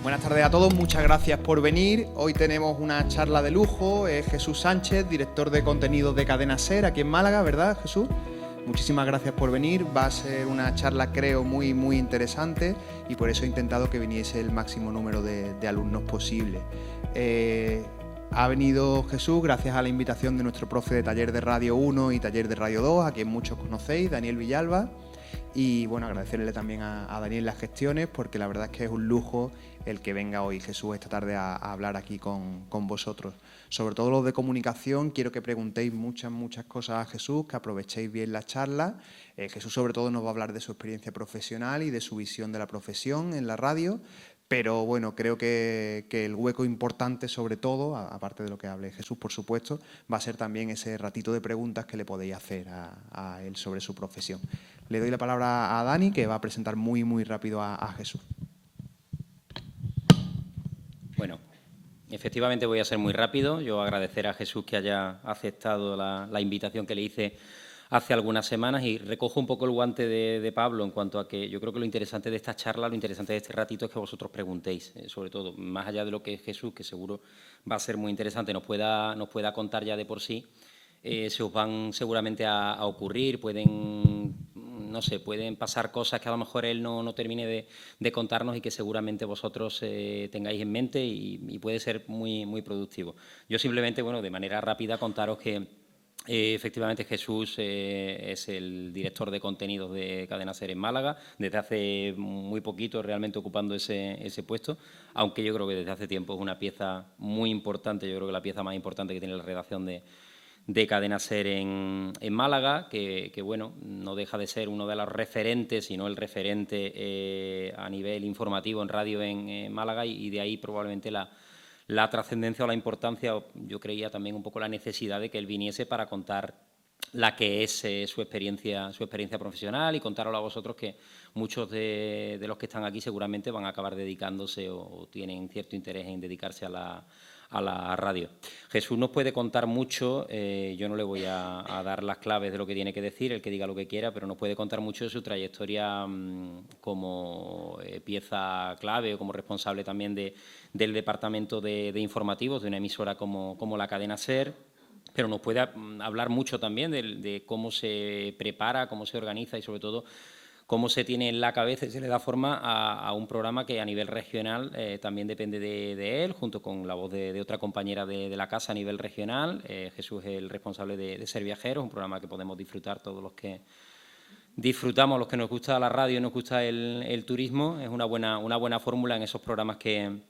Buenas tardes a todos, muchas gracias por venir. Hoy tenemos una charla de lujo. Es Jesús Sánchez, director de contenidos de Cadena SER, aquí en Málaga, ¿verdad, Jesús? Muchísimas gracias por venir. Va a ser una charla, creo, muy interesante, y por eso he intentado que viniese el máximo número de alumnos posible. Ha venido Jesús gracias a la invitación de nuestro profe de taller de Radio 1 y taller de Radio 2, a quien muchos conocéis, Daniel Villalba. Y bueno, agradecerle también a Daniel las gestiones, porque la verdad es que es un lujo el que venga hoy Jesús esta tarde a hablar aquí con vosotros. Sobre todo los de comunicación, quiero que preguntéis muchas cosas a Jesús, que aprovechéis bien la charla. Jesús sobre todo nos va a hablar de su experiencia profesional y de su visión de la profesión en la radio. Pero bueno, creo que el hueco importante, sobre todo, aparte de lo que hable Jesús, por supuesto, va a ser también ese ratito de preguntas que le podéis hacer a él sobre su profesión. Le doy la palabra a Dani, que va a presentar muy rápido a Jesús. Bueno, efectivamente voy a ser muy rápido. Yo agradecer a Jesús que haya aceptado la invitación que le hice hace algunas semanas, y recojo un poco el guante de Pablo en cuanto a que yo creo que lo interesante de esta charla, lo interesante de este ratito es que vosotros preguntéis, sobre todo, más allá de lo que es Jesús, que seguro va a ser muy interesante, nos pueda contar ya de por sí. Se os van seguramente a ocurrir, pueden pasar cosas que a lo mejor él no termine de contarnos y que seguramente vosotros tengáis en mente, y puede ser muy productivo. Yo simplemente, bueno, de manera rápida contaros que efectivamente Jesús es el director de contenidos de Cadena SER en Málaga, desde hace muy poquito realmente ocupando ese puesto, aunque yo creo que desde hace tiempo es una pieza muy importante, yo creo que la pieza más importante que tiene la redacción de Cadena SER en Málaga, que bueno, no deja de ser uno de los referentes, si no el referente a nivel informativo en radio en Málaga, y de ahí probablemente la trascendencia o la importancia, yo creía también un poco la necesidad de que él viniese para contar la que es su experiencia profesional, y contaros a vosotros que muchos de los que están aquí seguramente van a acabar dedicándose o tienen cierto interés en dedicarse a la radio. Jesús nos puede contar mucho, yo no le voy a dar las claves de lo que tiene que decir, el que diga lo que quiera, pero nos puede contar mucho de su trayectoria como pieza clave o como responsable también del departamento de informativos de una emisora como la Cadena SER. Pero nos puede hablar mucho también de cómo se prepara, cómo se organiza y, sobre todo, cómo se tiene en la cabeza y se le da forma a un programa que a nivel regional también depende de él, junto con la voz de otra compañera de la casa a nivel regional. Jesús es el responsable de Ser Viajeros, un programa que podemos disfrutar todos los que disfrutamos, los que nos gusta la radio y nos gusta el turismo. Es una buena fórmula en esos programas que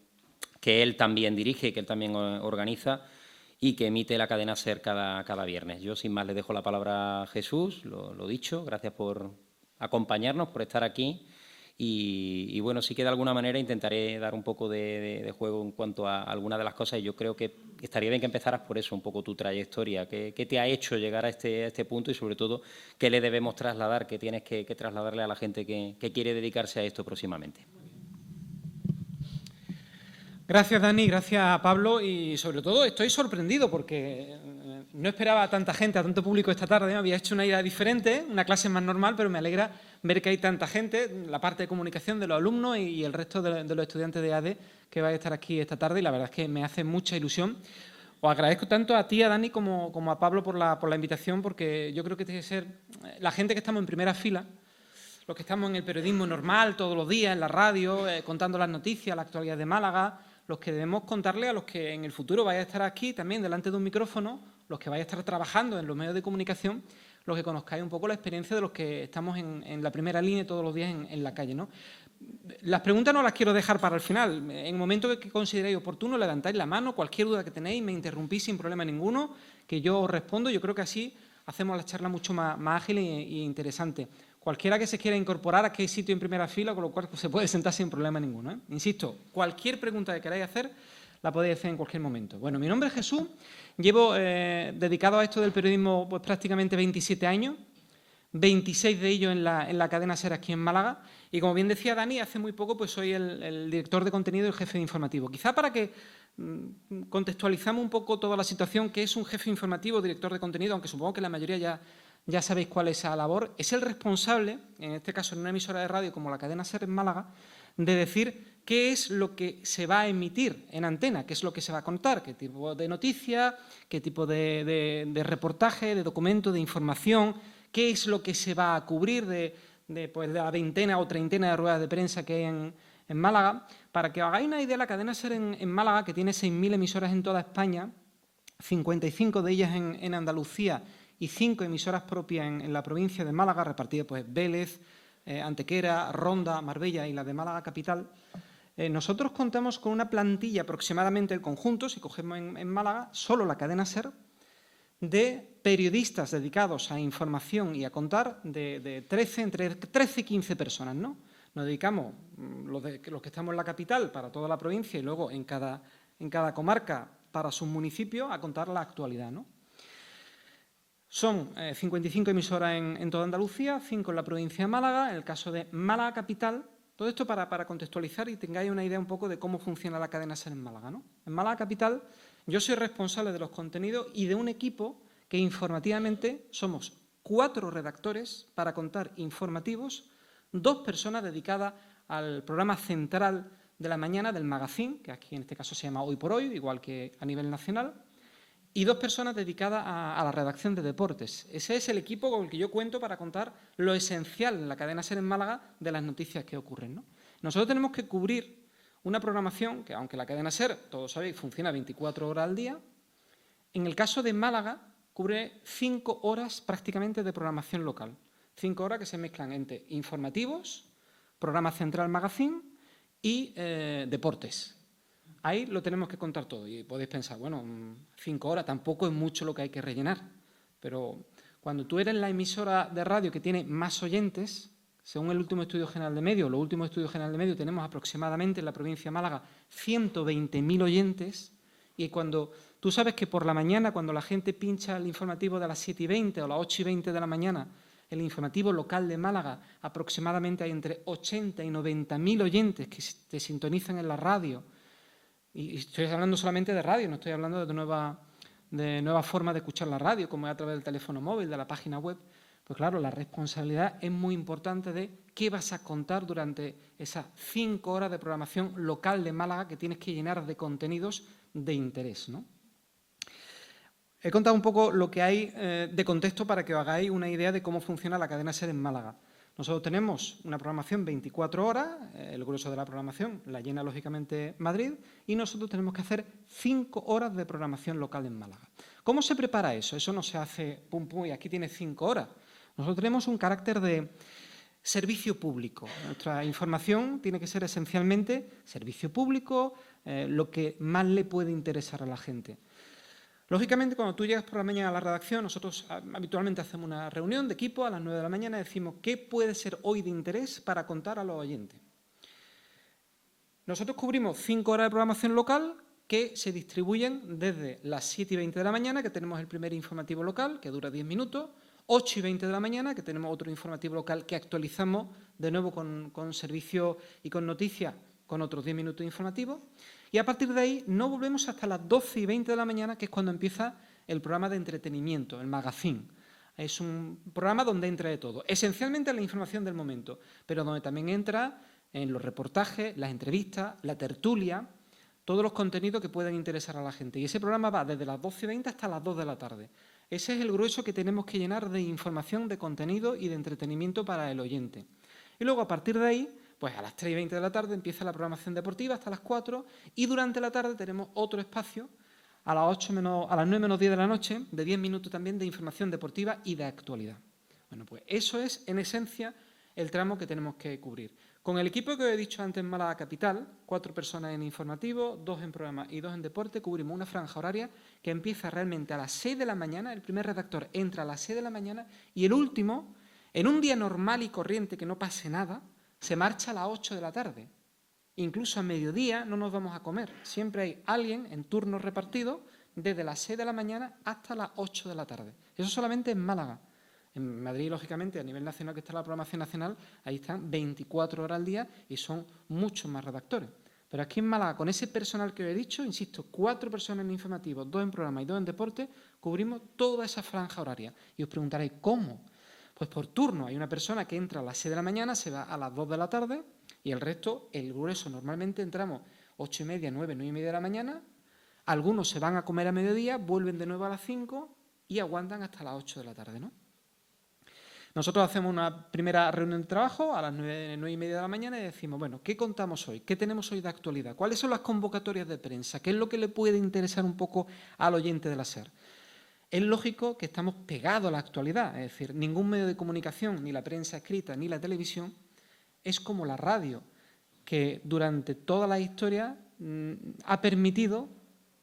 él también dirige y que él también organiza, y que emite la Cadena SER cada viernes. Yo, sin más, le dejo la palabra a Jesús, lo dicho, gracias por acompañarnos, por estar aquí, y bueno, sí que de alguna manera intentaré dar un poco de juego en cuanto a algunas de las cosas, y yo creo que estaría bien que empezaras por eso, un poco tu trayectoria, qué te ha hecho llegar a este punto, y sobre todo, qué le debemos trasladar, qué tienes que trasladarle a la gente que quiere dedicarse a esto próximamente. Gracias, Dani, gracias, Pablo, y sobre todo estoy sorprendido porque no esperaba a tanta gente, a tanto público esta tarde. Me había hecho una idea diferente, una clase más normal, pero me alegra ver que hay tanta gente, la parte de comunicación de los alumnos y el resto de los estudiantes de AD que vais a estar aquí esta tarde, y la verdad es que me hace mucha ilusión. Os agradezco tanto a ti, a Dani, como a Pablo por la invitación, porque yo creo que tiene que ser la gente que estamos en primera fila, los que estamos en el periodismo normal todos los días, en la radio, contando las noticias, la actualidad de Málaga, los que debemos contarle a los que en el futuro vais a estar aquí también delante de un micrófono, los que vais a estar trabajando en los medios de comunicación, los que conozcáis un poco la experiencia de los que estamos en la primera línea todos los días en la calle, ¿no? Las preguntas no las quiero dejar para el final. En el momento que consideréis oportuno, levantáis la mano, cualquier duda que tenéis, me interrumpís sin problema ninguno, que yo os respondo. Yo creo que así hacemos la charla mucho más ágil e interesante. Cualquiera que se quiera incorporar, aquí hay sitio en primera fila, con lo cual se puede sentar sin problema ninguno, ¿eh? Insisto, cualquier pregunta que queráis hacer, la podéis hacer en cualquier momento. Bueno, mi nombre es Jesús, llevo dedicado a esto del periodismo pues, prácticamente 27 años, 26 de ellos en la Cadena SER aquí en Málaga, y como bien decía Dani, hace muy poco pues soy el director de contenido y el jefe de informativo. Quizá para que contextualizamos un poco toda la situación, que es un jefe informativo, director de contenido, aunque supongo que la mayoría ya sabéis cuál es esa labor, es el responsable, en este caso en una emisora de radio como la Cadena SER en Málaga, de decir qué es lo que se va a emitir en antena, qué es lo que se va a contar, qué tipo de noticia, qué tipo de reportaje, de documento, de información, qué es lo que se va a cubrir de la veintena o treintena de ruedas de prensa que hay en Málaga. Para que os hagáis una idea, la cadena SER en Málaga, que tiene 6.000 emisoras en toda España, 55 de ellas en Andalucía y 5 emisoras propias en la provincia de Málaga, repartidas pues Vélez, Antequera, Ronda, Marbella y la de Málaga capital. Nosotros contamos con una plantilla aproximadamente el conjunto, si cogemos en Málaga, solo la cadena SER, de periodistas dedicados a información y a contar entre 13 y 15 personas, ¿no? Nos dedicamos, los que estamos en la capital, para toda la provincia y luego en cada comarca para sus municipios, a contar la actualidad, ¿no? Son 55 emisoras en toda Andalucía, 5 en la provincia de Málaga. En el caso de Málaga capital, todo esto para contextualizar y tengáis una idea un poco de cómo funciona la cadena SER en Málaga, ¿no? En Málaga capital yo soy responsable de los contenidos y de un equipo que informativamente somos 4 redactores para contar informativos, 2 personas dedicadas al programa central de la mañana del magazine, que aquí en este caso se llama Hoy por Hoy, igual que a nivel nacional, y 2 personas dedicadas a la redacción de deportes. Ese es el equipo con el que yo cuento para contar lo esencial en la cadena SER en Málaga de las noticias que ocurren, ¿no? Nosotros tenemos que cubrir una programación que, aunque la cadena SER, todos sabéis, funciona 24 horas al día, en el caso de Málaga cubre 5 horas prácticamente de programación local. 5 horas que se mezclan entre informativos, programa central magazine y deportes. Ahí lo tenemos que contar todo y podéis pensar, bueno, 5 horas tampoco es mucho lo que hay que rellenar, pero cuando tú eres la emisora de radio que tiene más oyentes, según el último estudio general de medios, los últimos estudios generales de medios, tenemos aproximadamente en la provincia de Málaga 120.000 oyentes, y cuando tú sabes que por la mañana, cuando la gente pincha el informativo de las 7:20 o las 8:20 de la mañana, el informativo local de Málaga, aproximadamente hay entre 80 y 90.000 oyentes que te sintonizan en la radio. Y estoy hablando solamente de radio, no estoy hablando de nuevas formas de escuchar la radio, como es a través del teléfono móvil, de la página web. Pues claro, la responsabilidad es muy importante de qué vas a contar durante esas 5 horas de programación local de Málaga que tienes que llenar de contenidos de interés, ¿no? He contado un poco lo que hay de contexto para que os hagáis una idea de cómo funciona la cadena SER en Málaga. Nosotros tenemos una programación 24 horas, el grueso de la programación la llena lógicamente Madrid, y nosotros tenemos que hacer 5 horas de programación local en Málaga. ¿Cómo se prepara eso? Eso no se hace pum pum y aquí tienes 5 horas. Nosotros tenemos un carácter de servicio público. Nuestra información tiene que ser esencialmente servicio público, lo que más le puede interesar a la gente. Lógicamente, cuando tú llegas por la mañana a la redacción, nosotros habitualmente hacemos una reunión de equipo a las 9 de la mañana y decimos qué puede ser hoy de interés para contar a los oyentes. Nosotros cubrimos 5 horas de programación local que se distribuyen desde las 7:20 de la mañana, que tenemos el primer informativo local, que dura 10 minutos, 8:20 de la mañana, que tenemos otro informativo local que actualizamos de nuevo con servicio y con noticias, con otros 10 minutos de informativo. Y a partir de ahí no volvemos hasta las 12:20 de la mañana, que es cuando empieza el programa de entretenimiento, el magazine. Es un programa donde entra de todo, esencialmente la información del momento, pero donde también entra en los reportajes, las entrevistas, la tertulia, todos los contenidos que puedan interesar a la gente. Y ese programa va desde las 12:20 hasta las 2 de la tarde. Ese es el grueso que tenemos que llenar de información, de contenido y de entretenimiento para el oyente. Y luego, a partir de ahí, pues a las 3:20 de la tarde empieza la programación deportiva hasta las 4 y durante la tarde tenemos otro espacio a las 9 menos 10 de la noche, de 10 minutos también de información deportiva y de actualidad. Bueno, pues eso es, en esencia, el tramo que tenemos que cubrir. Con el equipo que os he dicho antes en Málaga Capital, 4 personas en informativo, 2 en programa y 2 en deporte, cubrimos una franja horaria que empieza realmente a las 6 de la mañana, el primer redactor entra a las 6 de la mañana y el último, en un día normal y corriente que no pase nada, se marcha a las 8 de la tarde. Incluso a mediodía no nos vamos a comer. Siempre hay alguien en turnos repartidos desde las 6 de la mañana hasta las 8 de la tarde. Eso solamente en Málaga. En Madrid, lógicamente, a nivel nacional, que está la programación nacional, ahí están 24 horas al día y son muchos más redactores. Pero aquí en Málaga, con ese personal que os he dicho, insisto, 4 personas en informativos, 2 en programa y 2 en deporte, cubrimos toda esa franja horaria. Y os preguntaréis, ¿cómo? Pues por turno. Hay una persona que entra a las 6 de la mañana, se va a las 2 de la tarde Y el resto, el grueso, normalmente entramos 8:30, 9, 9:30 de la mañana, algunos se van a comer a mediodía, vuelven de nuevo a las 5 y aguantan hasta las 8 de la tarde, ¿no? Nosotros hacemos una primera reunión de trabajo a las 9, 9:30 de la mañana y decimos, bueno, ¿qué contamos hoy? ¿Qué tenemos hoy de actualidad? ¿Cuáles son las convocatorias de prensa? ¿Qué es lo que le puede interesar un poco al oyente de la SER? Es lógico que estamos pegados a la actualidad, es decir, ningún medio de comunicación, ni la prensa escrita ni la televisión, es como la radio, que durante toda la historia ha permitido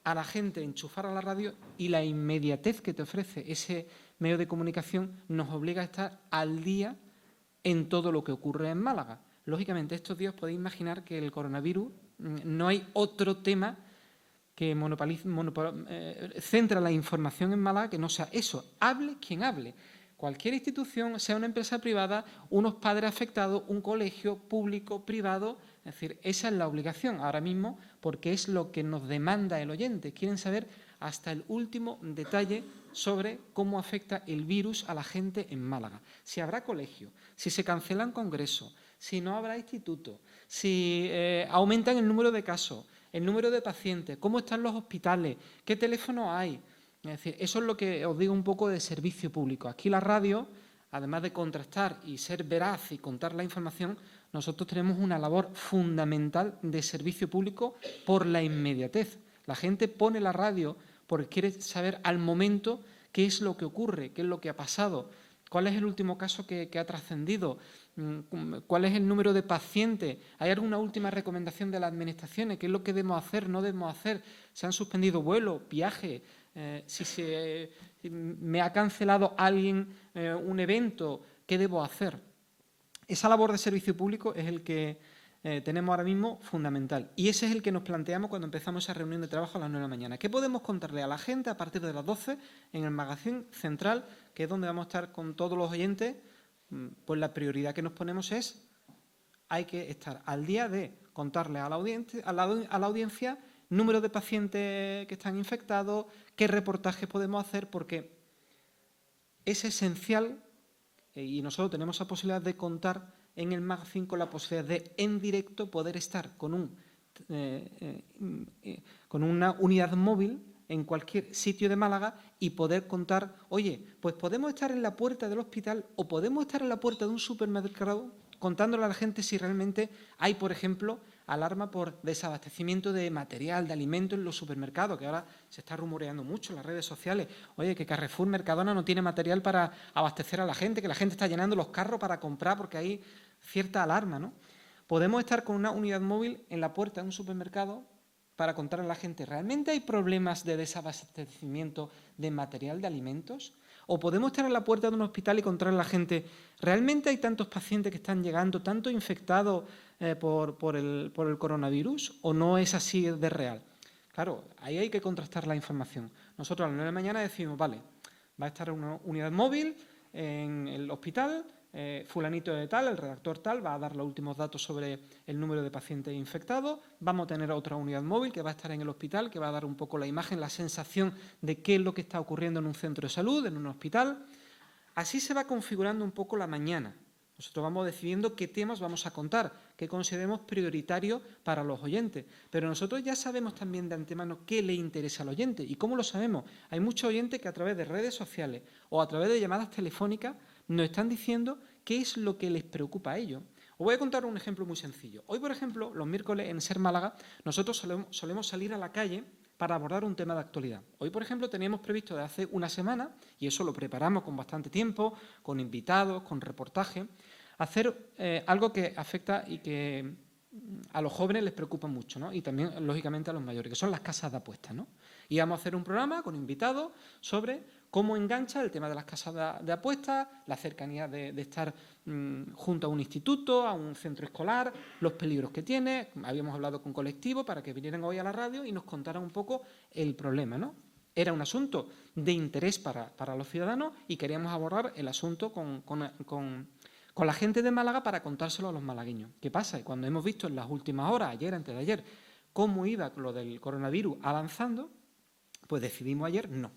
a la gente enchufar a la radio, y la inmediatez que te ofrece ese medio de comunicación nos obliga a estar al día en todo lo que ocurre en Málaga. Lógicamente, estos días podéis imaginar que el coronavirus, no hay otro tema que centra la información en Málaga que no sea eso. Hable quien hable. Cualquier institución, sea una empresa privada, unos padres afectados, un colegio público, privado, es decir, esa es la obligación ahora mismo, porque es lo que nos demanda el oyente. Quieren saber hasta el último detalle sobre cómo afecta el virus a la gente en Málaga. Si habrá colegio, si se cancelan congresos, si no habrá instituto, si aumentan el número de casos, el número de pacientes, cómo están los hospitales, qué teléfonos hay. Es decir, eso es lo que os digo un poco de servicio público. Aquí la radio, además de contrastar y ser veraz y contar la información, nosotros tenemos una labor fundamental de servicio público por la inmediatez. La gente pone la radio porque quiere saber al momento qué es lo que ocurre, qué es lo que ha pasado, cuál es el último caso que ha trascendido, cuál es el número de pacientes, hay alguna última recomendación de las administraciones, qué es lo que debemos hacer, no debemos hacer, se han suspendido vuelos, viajes, si me ha cancelado alguien un evento, ¿qué debo hacer? Esa labor de servicio público es el que tenemos ahora mismo fundamental, y ese es el que nos planteamos cuando empezamos esa reunión de trabajo a las 9 de la mañana. ¿Qué podemos contarle a la gente a partir de las 12 en el magazín central, que es donde vamos a estar con todos los oyentes? Pues la prioridad que nos ponemos es, hay que estar al día de contarle a la audiencia número de pacientes que están infectados, qué reportajes podemos hacer, porque es esencial, y nosotros tenemos la posibilidad de contar en el magazine con la posibilidad de, en directo, poder estar con una unidad móvil en cualquier sitio de Málaga y poder contar, oye, pues podemos estar en la puerta del hospital o podemos estar en la puerta de un supermercado contándole a la gente si realmente hay, por ejemplo, alarma por desabastecimiento de material, de alimentos en los supermercados, que ahora se está rumoreando mucho en las redes sociales. Oye, que Carrefour, Mercadona no tiene material para abastecer a la gente, que la gente está llenando los carros para comprar porque hay cierta alarma, ¿no? Podemos estar con una unidad móvil en la puerta de un supermercado para contar a la gente, ¿realmente hay problemas de desabastecimiento de material de alimentos? ¿O podemos estar en la puerta de un hospital y contarle a la gente, ¿realmente hay tantos pacientes que están llegando, tantos infectados por el coronavirus? ¿O no es así de real? Claro, ahí hay que contrastar la información. Nosotros a las 9 de la mañana decimos, vale, va a estar una unidad móvil en el hospital, fulanito de tal, el redactor tal, va a dar los últimos datos sobre el número de pacientes infectados, vamos a tener otra unidad móvil que va a estar en el hospital, que va a dar un poco la imagen, la sensación de qué es lo que está ocurriendo en un centro de salud, en un hospital. Así se va configurando un poco la mañana. Nosotros vamos decidiendo qué temas vamos a contar, qué consideremos prioritario para los oyentes. Pero nosotros ya sabemos también de antemano qué le interesa al oyente. ¿Y cómo lo sabemos? Hay muchos oyentes que a través de redes sociales o a través de llamadas telefónicas nos están diciendo qué es lo que les preocupa a ellos. Os voy a contar un ejemplo muy sencillo. Hoy, por ejemplo, los miércoles en SER Málaga, nosotros solemos salir a la calle para abordar un tema de actualidad. Hoy, por ejemplo, teníamos previsto de hace una semana, y eso lo preparamos con bastante tiempo, con invitados, con reportaje, hacer algo que afecta y que a los jóvenes les preocupa mucho, ¿no? Y también, lógicamente, a los mayores, que son las casas de apuestas, ¿no? Y vamos a hacer un programa con invitados sobre cómo engancha el tema de las casas de apuestas, la cercanía de estar junto a un instituto, a un centro escolar, los peligros que tiene. Habíamos hablado con colectivos para que vinieran hoy a la radio y nos contaran un poco el problema, ¿no? Era un asunto de interés para los ciudadanos y queríamos abordar el asunto con la gente de Málaga para contárselo a los malagueños. ¿Qué pasa? Y cuando hemos visto en las últimas horas, ayer, antes de ayer, cómo iba lo del coronavirus avanzando, pues decidimos ayer no.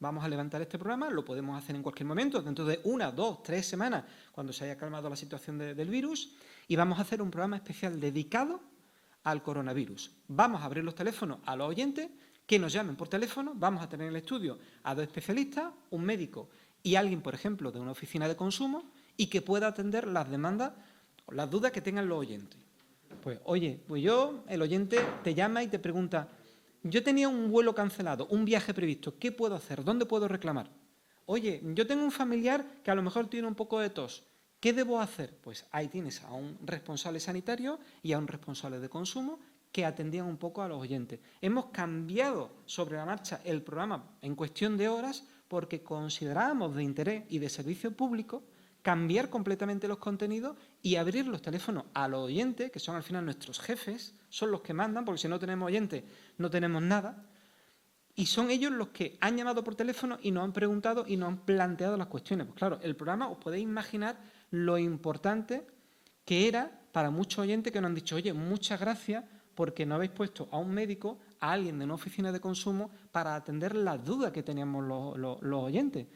vamos a levantar este programa, lo podemos hacer en cualquier momento, dentro de 1, 2, 3 semanas, cuando se haya calmado la situación del virus, y vamos a hacer un programa especial dedicado al coronavirus. Vamos a abrir los teléfonos a los oyentes, que nos llamen por teléfono, vamos a tener en el estudio a 2 especialistas, un médico y alguien, por ejemplo, de una oficina de consumo, y que pueda atender las demandas, las dudas que tengan los oyentes. Pues, oye, el oyente te llama y te pregunta, yo tenía un vuelo cancelado, un viaje previsto, ¿qué puedo hacer? ¿Dónde puedo reclamar? Oye, yo tengo un familiar que a lo mejor tiene un poco de tos, ¿qué debo hacer? Pues ahí tienes a un responsable sanitario y a un responsable de consumo que atendían un poco a los oyentes. Hemos cambiado sobre la marcha el programa en cuestión de horas porque considerábamos de interés y de servicio público cambiar completamente los contenidos y abrir los teléfonos a los oyentes, que son al final nuestros jefes, son los que mandan, porque si no tenemos oyentes no tenemos nada, y son ellos los que han llamado por teléfono y nos han preguntado y nos han planteado las cuestiones. Pues claro, el programa, os podéis imaginar lo importante que era para muchos oyentes que nos han dicho, oye, muchas gracias porque no habéis puesto a un médico, a alguien de una oficina de consumo para atender las dudas que teníamos los oyentes.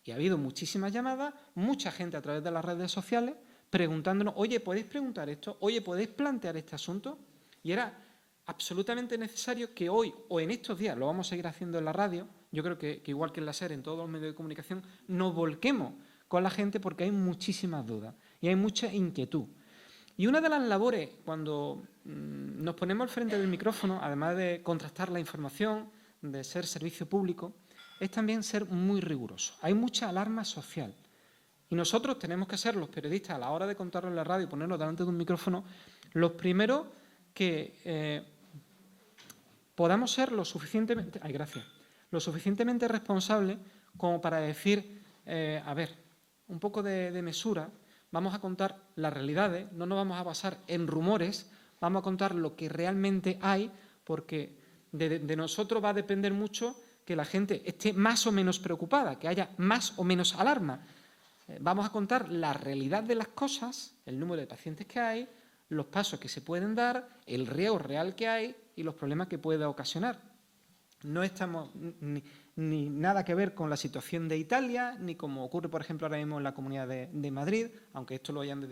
Y ha habido muchísimas llamadas, mucha gente a través de las redes sociales preguntándonos, oye, ¿podéis preguntar esto? Oye, ¿podéis plantear este asunto? Y era absolutamente necesario que hoy o en estos días, lo vamos a seguir haciendo en la radio, yo creo que igual que en la SER, en todos los medios de comunicación, nos volquemos con la gente porque hay muchísimas dudas y hay mucha inquietud. Y una de las labores, cuando nos ponemos al frente del micrófono, además de contrastar la información, de ser servicio público, es también ser muy riguroso. Hay mucha alarma social. Y nosotros tenemos que ser los periodistas, a la hora de contarlo en la radio y ponernos delante de un micrófono, los primeros que podamos ser lo suficientemente responsables como para decir, a ver, un poco de mesura, vamos a contar las realidades, no nos vamos a basar en rumores, vamos a contar lo que realmente hay, porque de nosotros va a depender mucho que la gente esté más o menos preocupada, que haya más o menos alarma. Vamos a contar la realidad de las cosas, el número de pacientes que hay, los pasos que se pueden dar, el riesgo real que hay y los problemas que puede ocasionar. No estamos ni nada que ver con la situación de Italia, ni como ocurre, por ejemplo, ahora mismo en la Comunidad de Madrid, aunque esto lo hayan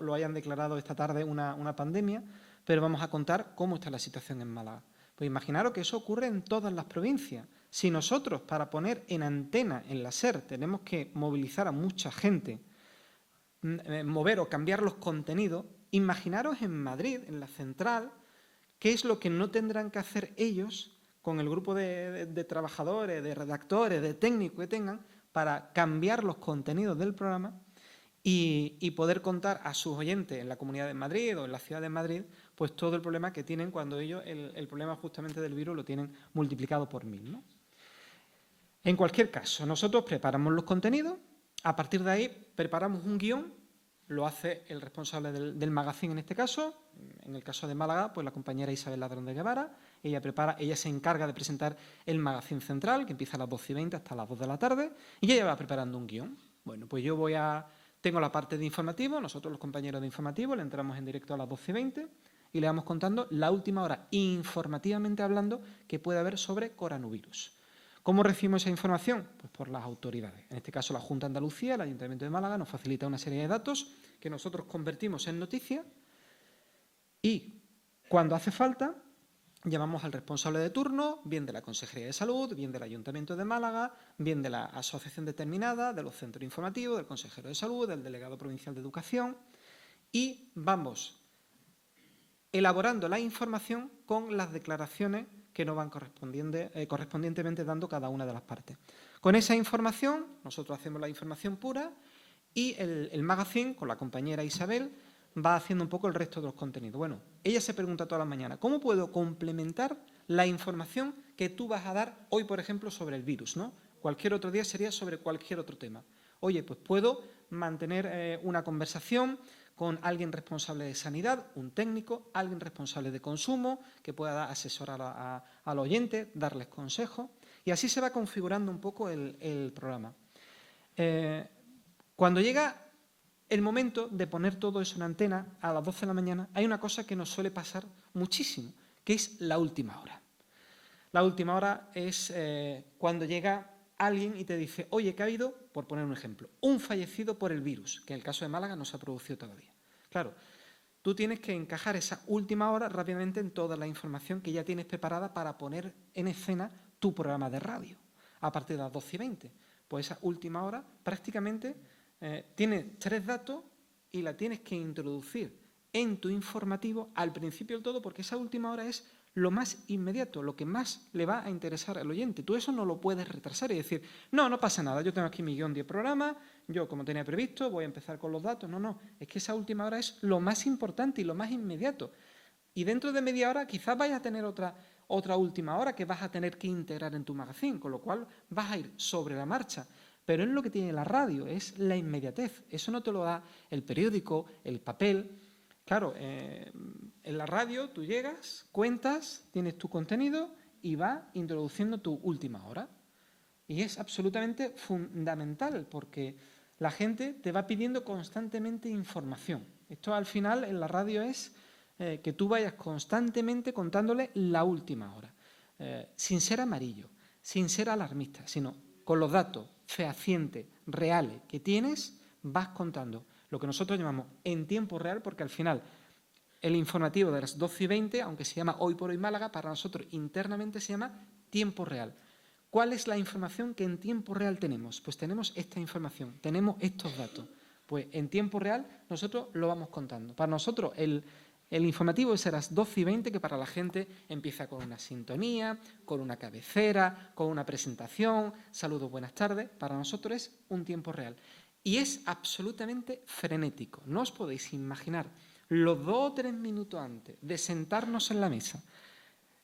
lo hayan declarado esta tarde una pandemia, pero vamos a contar cómo está la situación en Málaga. Pues imaginaros que eso ocurre en todas las provincias. Si nosotros, para poner en antena en la SER, tenemos que movilizar a mucha gente, mover o cambiar los contenidos, imaginaros en Madrid, en la central, qué es lo que no tendrán que hacer ellos con el grupo de trabajadores, de redactores, de técnicos que tengan, para cambiar los contenidos del programa y poder contar a sus oyentes en la Comunidad de Madrid o en la Ciudad de Madrid pues todo el problema que tienen cuando ellos el problema justamente del virus lo tienen multiplicado por 1000, ¿no? En cualquier caso, nosotros preparamos los contenidos, a partir de ahí preparamos un guión, lo hace el responsable del magazine en este caso, en el caso de Málaga, pues la compañera Isabel Ladrón de Guevara, ella se encarga de presentar el magazine central, que empieza a las 12:20 hasta las 2 de la tarde, y ella va preparando un guión. Bueno, pues tengo la parte de informativo, nosotros los compañeros de informativo le entramos en directo a las 12:20 y le vamos contando la última hora, informativamente hablando, que puede haber sobre coronavirus. ¿Cómo recibimos esa información? Pues por las autoridades. En este caso, la Junta de Andalucía, el Ayuntamiento de Málaga, nos facilita una serie de datos que nosotros convertimos en noticias y, cuando hace falta, llamamos al responsable de turno, bien de la Consejería de Salud, bien del Ayuntamiento de Málaga, bien de la asociación determinada, de los centros informativos, del consejero de Salud, del delegado provincial de Educación, y vamos elaborando la información con las declaraciones que nos van correspondientemente dando cada una de las partes. Con esa información, nosotros hacemos la información pura y el magazine, con la compañera Isabel, va haciendo un poco el resto de los contenidos. Bueno, ella se pregunta todas las mañanas, ¿cómo puedo complementar la información que tú vas a dar hoy, por ejemplo, sobre el virus, ¿no? Cualquier otro día sería sobre cualquier otro tema. Oye, pues puedo mantener una conversación con alguien responsable de sanidad, un técnico, alguien responsable de consumo, que pueda asesorar al oyente, darles consejos, y así se va configurando un poco el programa. Cuando llega el momento de poner todo eso en antena, a las 12 de la mañana, hay una cosa que nos suele pasar muchísimo, que es la última hora. La última hora es cuando llega alguien y te dice, oye, que ha habido, por poner un ejemplo, un fallecido por el virus, que en el caso de Málaga no se ha producido todavía. Claro, tú tienes que encajar esa última hora rápidamente en toda la información que ya tienes preparada para poner en escena tu programa de radio a partir de las 12:20. Pues esa última hora prácticamente tiene 3 datos y la tienes que introducir en tu informativo al principio del todo, porque esa última hora es lo más inmediato, lo que más le va a interesar al oyente. Tú eso no lo puedes retrasar y decir, no, no pasa nada, yo tengo aquí mi guión de programa, yo como tenía previsto voy a empezar con los datos. No, no, es que esa última hora es lo más importante y lo más inmediato. Y dentro de media hora quizás vayas a tener otra última hora que vas a tener que integrar en tu magazine, con lo cual vas a ir sobre la marcha. Pero es lo que tiene la radio, es la inmediatez. Eso no te lo da el periódico, el papel. Claro, en la radio tú llegas, cuentas, tienes tu contenido y vas introduciendo tu última hora. Y es absolutamente fundamental porque la gente te va pidiendo constantemente información. Esto al final en la radio es que tú vayas constantemente contándole la última hora, sin ser amarillo, sin ser alarmista, sino con los datos fehacientes, reales que tienes, vas contando lo que nosotros llamamos en tiempo real, porque al final el informativo de las 12:20, aunque se llama Hoy por Hoy Málaga, para nosotros internamente se llama tiempo real. ¿Cuál es la información que en tiempo real tenemos? Pues tenemos esta información, tenemos estos datos. Pues en tiempo real nosotros lo vamos contando. Para nosotros el informativo es a las 12:20, que para la gente empieza con una sintonía, con una cabecera, con una presentación, saludos, buenas tardes. Para nosotros es un tiempo real. Y es absolutamente frenético. No os podéis imaginar los 2 o 3 minutos antes de sentarnos en la mesa,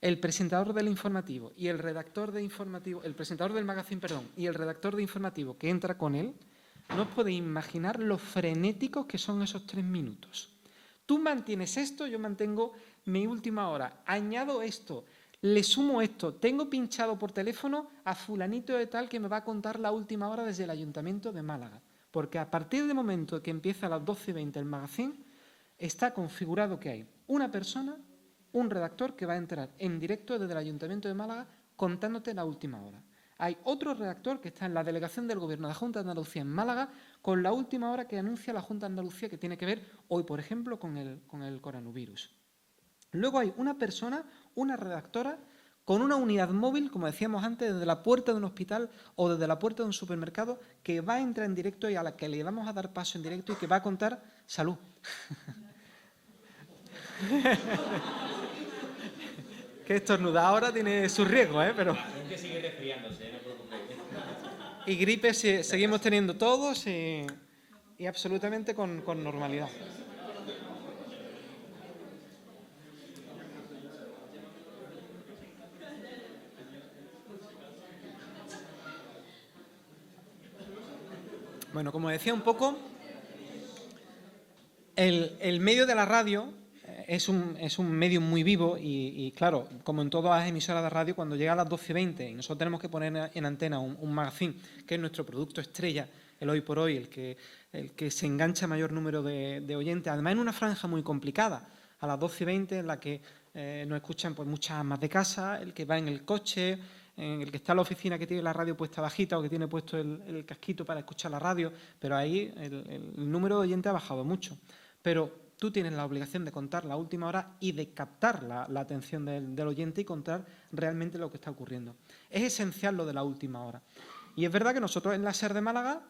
el presentador del informativo y el redactor de informativo, el presentador del magazine, perdón, y el redactor de informativo que entra con él, no os podéis imaginar lo frenéticos que son esos 3 minutos. Tú mantienes esto, yo mantengo mi última hora, añado esto, le sumo esto, tengo pinchado por teléfono a fulanito de tal que me va a contar la última hora desde el Ayuntamiento de Málaga. Porque a partir del momento que empieza a las 12:20 el magazine, está configurado que hay una persona, un redactor que va a entrar en directo desde el Ayuntamiento de Málaga contándote la última hora. Hay otro redactor que está en la delegación del Gobierno de la Junta de Andalucía en Málaga con la última hora que anuncia la Junta de Andalucía, que tiene que ver hoy, por ejemplo, con el coronavirus. Luego hay una persona, una redactora, con una unidad móvil, como decíamos antes, desde la puerta de un hospital o desde la puerta de un supermercado, que va a entrar en directo y a la que le vamos a dar paso en directo y que va a contar salud. Que estornudar ahora tiene sus riesgos, pero... Es que sigue resfriándose, no preocupéis. Y gripe seguimos teniendo todos y absolutamente con normalidad. Bueno, como decía un poco, el medio de la radio es un medio muy vivo y claro, como en todas las emisoras de radio, cuando llega a las 12:20 y nosotros tenemos que poner en antena un magazine, que es nuestro producto estrella, el Hoy por Hoy, el que se engancha a mayor número de oyentes, además en una franja muy complicada, a las 12:20 en la que nos escuchan pues, muchas amas de casa, el que va en el coche, en el que está en la oficina que tiene la radio puesta bajita o que tiene puesto el casquito para escuchar la radio, pero ahí el número de oyentes ha bajado mucho. Pero tú tienes la obligación de contar la última hora y de captar la atención del oyente y contar realmente lo que está ocurriendo. Es esencial lo de la última hora. Y es verdad que nosotros en la SER de Málaga,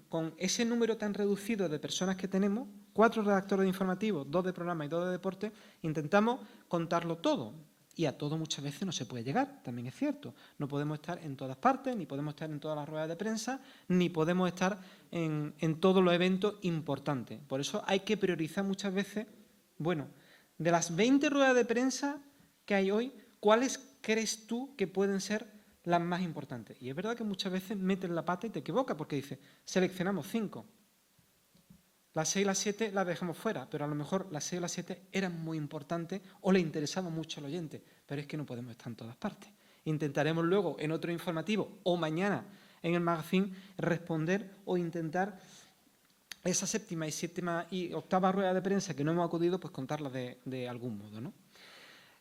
con ese número tan reducido de personas que tenemos, 4 redactores de informativos, 2 de programa y 2 de deporte, intentamos contarlo todo. Y a todo muchas veces no se puede llegar, también es cierto. No podemos estar en todas partes, ni podemos estar en todas las ruedas de prensa, ni podemos estar en todos los eventos importantes. Por eso hay que priorizar muchas veces, bueno, de las 20 ruedas de prensa que hay hoy, ¿cuáles crees tú que pueden ser las más importantes? Y es verdad que muchas veces metes la pata y te equivocas, porque dices, seleccionamos 5. Las 6 y las 7 las dejamos fuera, pero a lo mejor las 6 y las 7 eran muy importantes o le interesaban mucho al oyente, pero es que no podemos estar en todas partes. Intentaremos luego en otro informativo o mañana en el magazine responder o intentar esa 7ª y 8ª rueda de prensa que no hemos acudido, pues contarlas de algún modo, ¿no?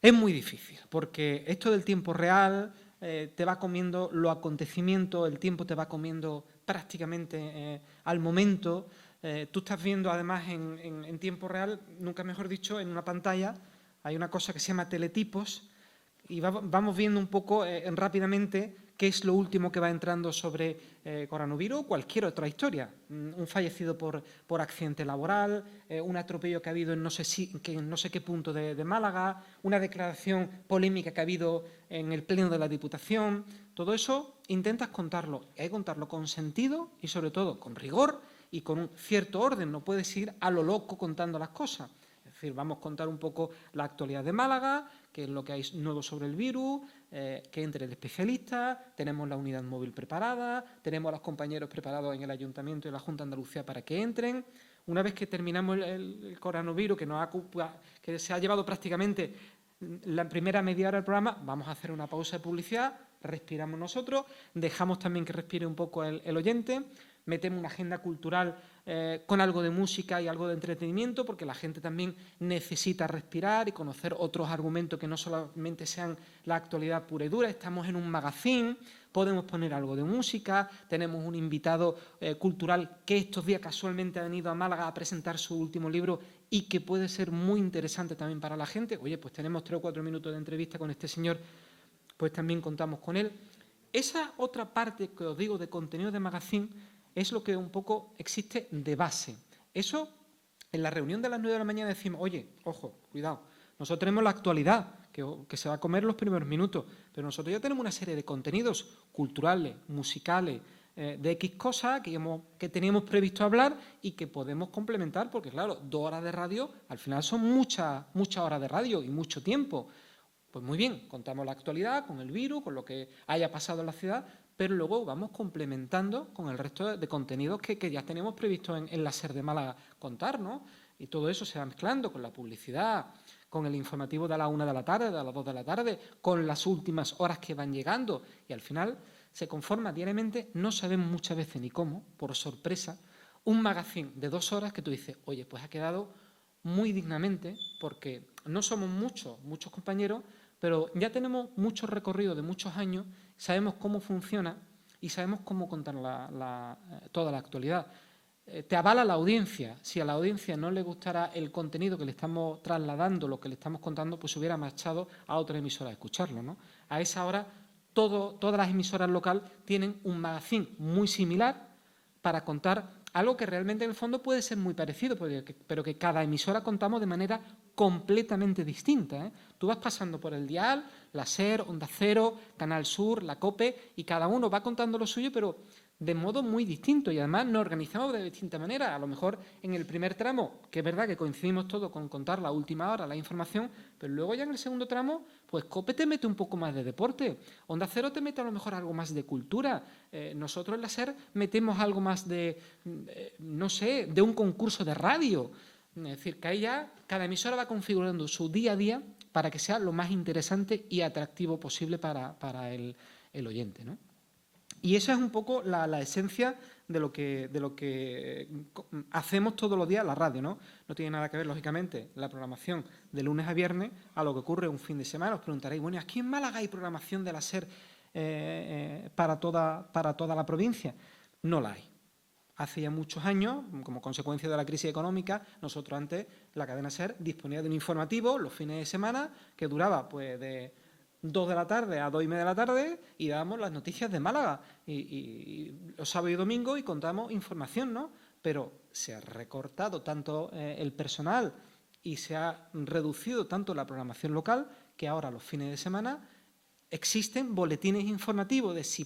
Es muy difícil, porque esto del tiempo real te va comiendo los acontecimientos, el tiempo te va comiendo prácticamente al momento. Tú estás viendo además en tiempo real, nunca mejor dicho, en una pantalla hay una cosa que se llama teletipos y vamos viendo un poco rápidamente qué es lo último que va entrando sobre coronavirus o cualquier otra historia. Un fallecido por accidente laboral, un atropello que ha habido en no sé qué punto de Málaga, una declaración polémica que ha habido en el pleno de la Diputación. Todo eso intentas contarlo. Hay que contarlo con sentido y sobre todo con rigor y con un cierto orden. No puedes ir a lo loco contando las cosas. Es decir, vamos a contar un poco la actualidad de Málaga, qué es lo que hay nuevo sobre el virus, que entre el especialista, tenemos la unidad móvil preparada, tenemos a los compañeros preparados en el Ayuntamiento y la Junta de Andalucía para que entren. Una vez que terminamos el coronavirus, que se ha llevado prácticamente la primera media hora del programa, vamos a hacer una pausa de publicidad, respiramos nosotros, dejamos también que respire un poco el oyente, metemos una agenda cultural con algo de música y algo de entretenimiento, porque la gente también necesita respirar y conocer otros argumentos que no solamente sean la actualidad pura y dura. Estamos en un magazine, podemos poner algo de música, tenemos un invitado cultural que estos días casualmente ha venido a Málaga a presentar su último libro y que puede ser muy interesante también para la gente. Oye, pues tenemos 3 o 4 minutos de entrevista con este señor, pues también contamos con él. Esa otra parte que os digo de contenido de magazine es lo que un poco existe de base. Eso, en la reunión de las 9 de la mañana decimos, oye, ojo, cuidado, nosotros tenemos la actualidad, que se va a comer los primeros minutos, pero nosotros ya tenemos una serie de contenidos culturales, musicales, de X cosas que teníamos previsto hablar y que podemos complementar, porque claro, 2 horas de radio, al final son muchas horas de radio y mucho tiempo. Pues muy bien, contamos la actualidad con el virus, con lo que haya pasado en la ciudad, pero luego vamos complementando con el resto de contenidos que ya teníamos previsto en la SER de Málaga contar, ¿no? Y todo eso se va mezclando con la publicidad, con el informativo de las 1 de la tarde, de las 2 de la tarde, con las últimas horas que van llegando. Y al final se conforma diariamente, no sabemos muchas veces ni cómo, por sorpresa, un magazine de 2 horas que tú dices, oye, pues ha quedado muy dignamente, porque no somos muchos compañeros, pero ya tenemos mucho recorrido de muchos años, sabemos cómo funciona y sabemos cómo contar toda la actualidad. Te avala la audiencia. Si a la audiencia no le gustara el contenido que le estamos trasladando, lo que le estamos contando, pues se hubiera marchado a otra emisora a escucharlo, ¿no? A esa hora todas las emisoras locales tienen un magazine muy similar para contar algo que realmente en el fondo puede ser muy parecido, pero que cada emisora contamos de manera completamente distinta, ¿eh? Tú vas pasando por el dial, la SER, Onda Cero, Canal Sur, la COPE, y cada uno va contando lo suyo, pero de modo muy distinto, y además nos organizamos de distinta manera. A lo mejor en el primer tramo, que es verdad que coincidimos todos con contar la última hora, la información, pero luego ya en el segundo tramo, pues COPE te mete un poco más de deporte, Onda Cero te mete a lo mejor algo más de cultura, nosotros en la SER metemos algo más de, no sé, de un concurso de radio. Es decir, que ahí ya cada emisora va configurando su día a día para que sea lo más interesante y atractivo posible para el oyente, ¿no? Y esa es un poco la esencia de lo que hacemos todos los días la radio, ¿no? No tiene nada que ver, lógicamente, la programación de lunes a viernes a lo que ocurre un fin de semana. Os preguntaréis, bueno, ¿aquí en Málaga hay programación de la SER para toda la provincia? No la hay. Hace ya muchos años, como consecuencia de la crisis económica, nosotros antes, la cadena SER disponía de un informativo los fines de semana que duraba pues de 2 de la tarde a 2:30 de la tarde y dábamos las noticias de Málaga y los sábados y domingos y contamos información, ¿no? Pero se ha recortado tanto el personal y se ha reducido tanto la programación local que ahora los fines de semana existen boletines informativos de si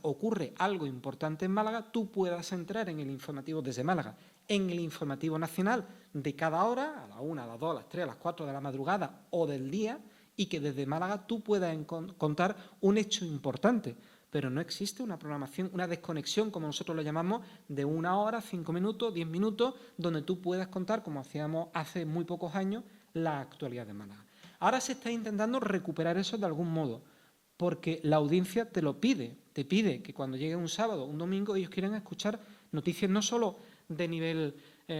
ocurre algo importante en Málaga, tú puedas entrar en el informativo desde Málaga, en el informativo nacional de cada hora, a las 1, a las 2, a las 3, a las 4 de la madrugada o del día, y que desde Málaga tú puedas contar un hecho importante. Pero no existe una programación, una desconexión, como nosotros lo llamamos, de 1 hora, 5 minutos, 10 minutos, donde tú puedas contar, como hacíamos hace muy pocos años, la actualidad de Málaga. Ahora se está intentando recuperar eso de algún modo, porque la audiencia te lo pide, te pide que cuando llegue un sábado, un domingo, ellos quieren escuchar noticias no solo de nivel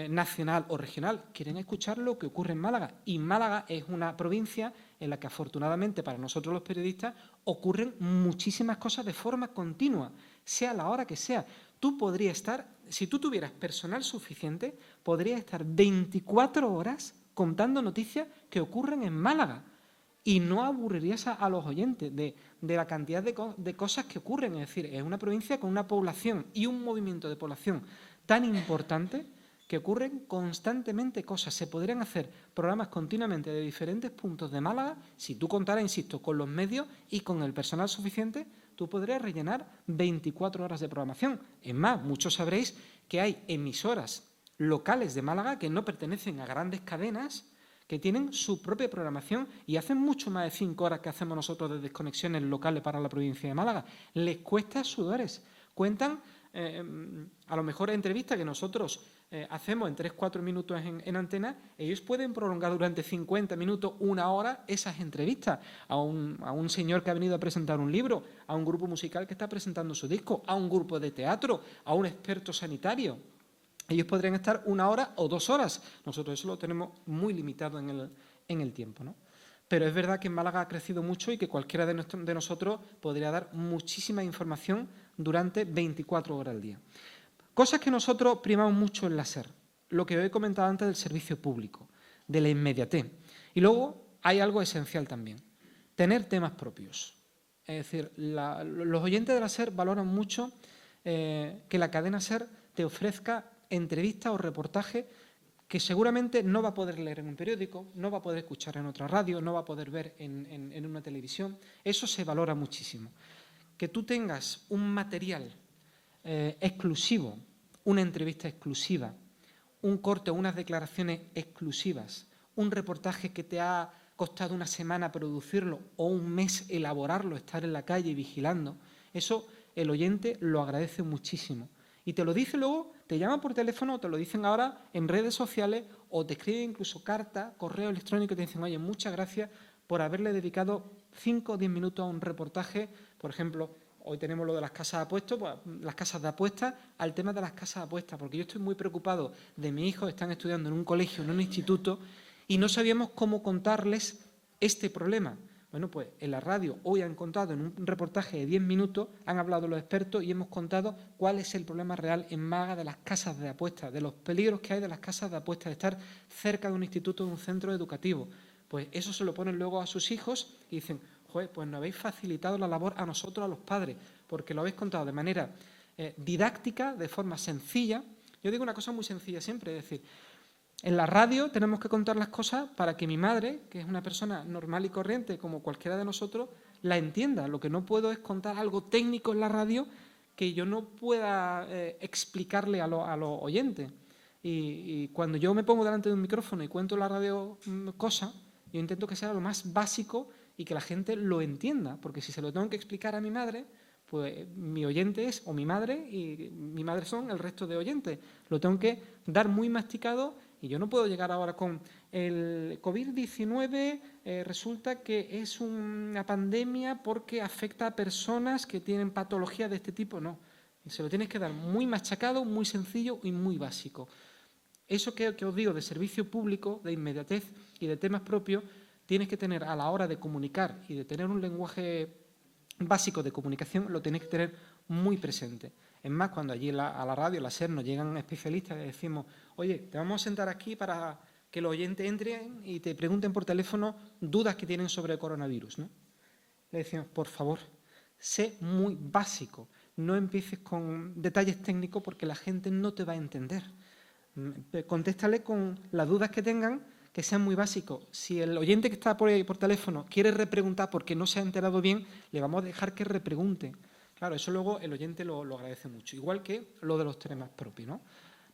nacional o regional, quieren escuchar lo que ocurre en Málaga. Y Málaga es una provincia en la que afortunadamente para nosotros los periodistas ocurren muchísimas cosas de forma continua, sea la hora que sea. Tú podrías estar, si tú tuvieras personal suficiente, podrías estar 24 horas contando noticias que ocurren en Málaga y no aburrirías a los oyentes de la cantidad de cosas que ocurren. Es decir, es una provincia con una población y un movimiento de población tan importante que ocurren constantemente cosas. Se podrían hacer programas continuamente de diferentes puntos de Málaga. Si tú contaras, insisto, con los medios y con el personal suficiente, tú podrías rellenar 24 horas de programación. Es más, muchos sabréis que hay emisoras locales de Málaga que no pertenecen a grandes cadenas, que tienen su propia programación y hacen mucho más de 5 horas que hacemos nosotros de desconexiones locales para la provincia de Málaga. Les cuesta sudores. Cuentan, a lo mejor, entrevistas que nosotros hacemos en 3-4 minutos en antena, ellos pueden prolongar durante 50 minutos, 1 hora, esas entrevistas a un señor que ha venido a presentar un libro, a un grupo musical que está presentando su disco, a un grupo de teatro, a un experto sanitario. Ellos podrían estar 1 hora o 2 horas. Nosotros eso lo tenemos muy limitado en el tiempo, ¿no? Pero es verdad que en Málaga ha crecido mucho y que cualquiera de nosotros podría dar muchísima información durante 24 horas al día. Cosas que nosotros primamos mucho en la SER, lo que os he comentado antes del servicio público, de la inmediatez. Y luego hay algo esencial también, tener temas propios. Es decir, los oyentes de la SER valoran mucho que la cadena SER te ofrezca entrevistas o reportajes que seguramente no va a poder leer en un periódico, no va a poder escuchar en otra radio, no va a poder ver en una televisión. Eso se valora muchísimo. Que tú tengas un material exclusivo, una entrevista exclusiva, un corte o unas declaraciones exclusivas, un reportaje que te ha costado 1 semana producirlo o 1 mes elaborarlo, estar en la calle vigilando, eso el oyente lo agradece muchísimo. Y te lo dice luego, te llaman por teléfono o te lo dicen ahora en redes sociales o te escriben incluso carta, correo electrónico y te dicen, oye, muchas gracias por haberle dedicado 5 o 10 minutos a un reportaje. Por ejemplo, hoy tenemos lo de las casas de apuestas, pues, las casas de apuestas, al tema de las casas de apuestas, porque yo estoy muy preocupado de mis hijos, están estudiando en un colegio, en un instituto, y no sabíamos cómo contarles este problema. Bueno, pues en la radio hoy han contado en un reportaje de 10 minutos, han hablado los expertos y hemos contado cuál es el problema real en Málaga de las casas de apuestas, de los peligros que hay de las casas de apuestas, de estar cerca de un instituto, de un centro educativo. Pues eso se lo ponen luego a sus hijos y dicen, joder, pues nos habéis facilitado la labor a nosotros, a los padres, porque lo habéis contado de manera didáctica, de forma sencilla. Yo digo una cosa muy sencilla siempre, es decir, en la radio tenemos que contar las cosas para que mi madre, que es una persona normal y corriente como cualquiera de nosotros, la entienda. Lo que no puedo es contar algo técnico en la radio que yo no pueda explicarle a los oyentes. Y cuando yo me pongo delante de un micrófono y cuento en la radio cosas, yo intento que sea lo más básico y que la gente lo entienda, porque si se lo tengo que explicar a mi madre, pues mi oyente es o mi madre y mi madre son el resto de oyentes. Lo tengo que dar muy masticado. Y yo no puedo llegar ahora con el COVID-19, resulta que es una pandemia porque afecta a personas que tienen patologías de este tipo. No, se lo tienes que dar muy machacado, muy sencillo y muy básico. Eso que os digo de servicio público, de inmediatez y de temas propios, tienes que tener a la hora de comunicar y de tener un lenguaje básico de comunicación, lo tienes que tener muy presente. Es más, cuando allí a la radio, a la SER, nos llegan especialistas y decimos, oye, te vamos a sentar aquí para que los oyentes entren y te pregunten por teléfono dudas que tienen sobre el coronavirus, ¿no? Le decimos, por favor, sé muy básico, no empieces con detalles técnicos porque la gente no te va a entender. Contéstale con las dudas que tengan, que sean muy básicos. Si el oyente que está por ahí por teléfono quiere repreguntar porque no se ha enterado bien, le vamos a dejar que repregunte. Claro, eso luego el oyente lo agradece mucho, igual que lo de los temas propios, ¿no?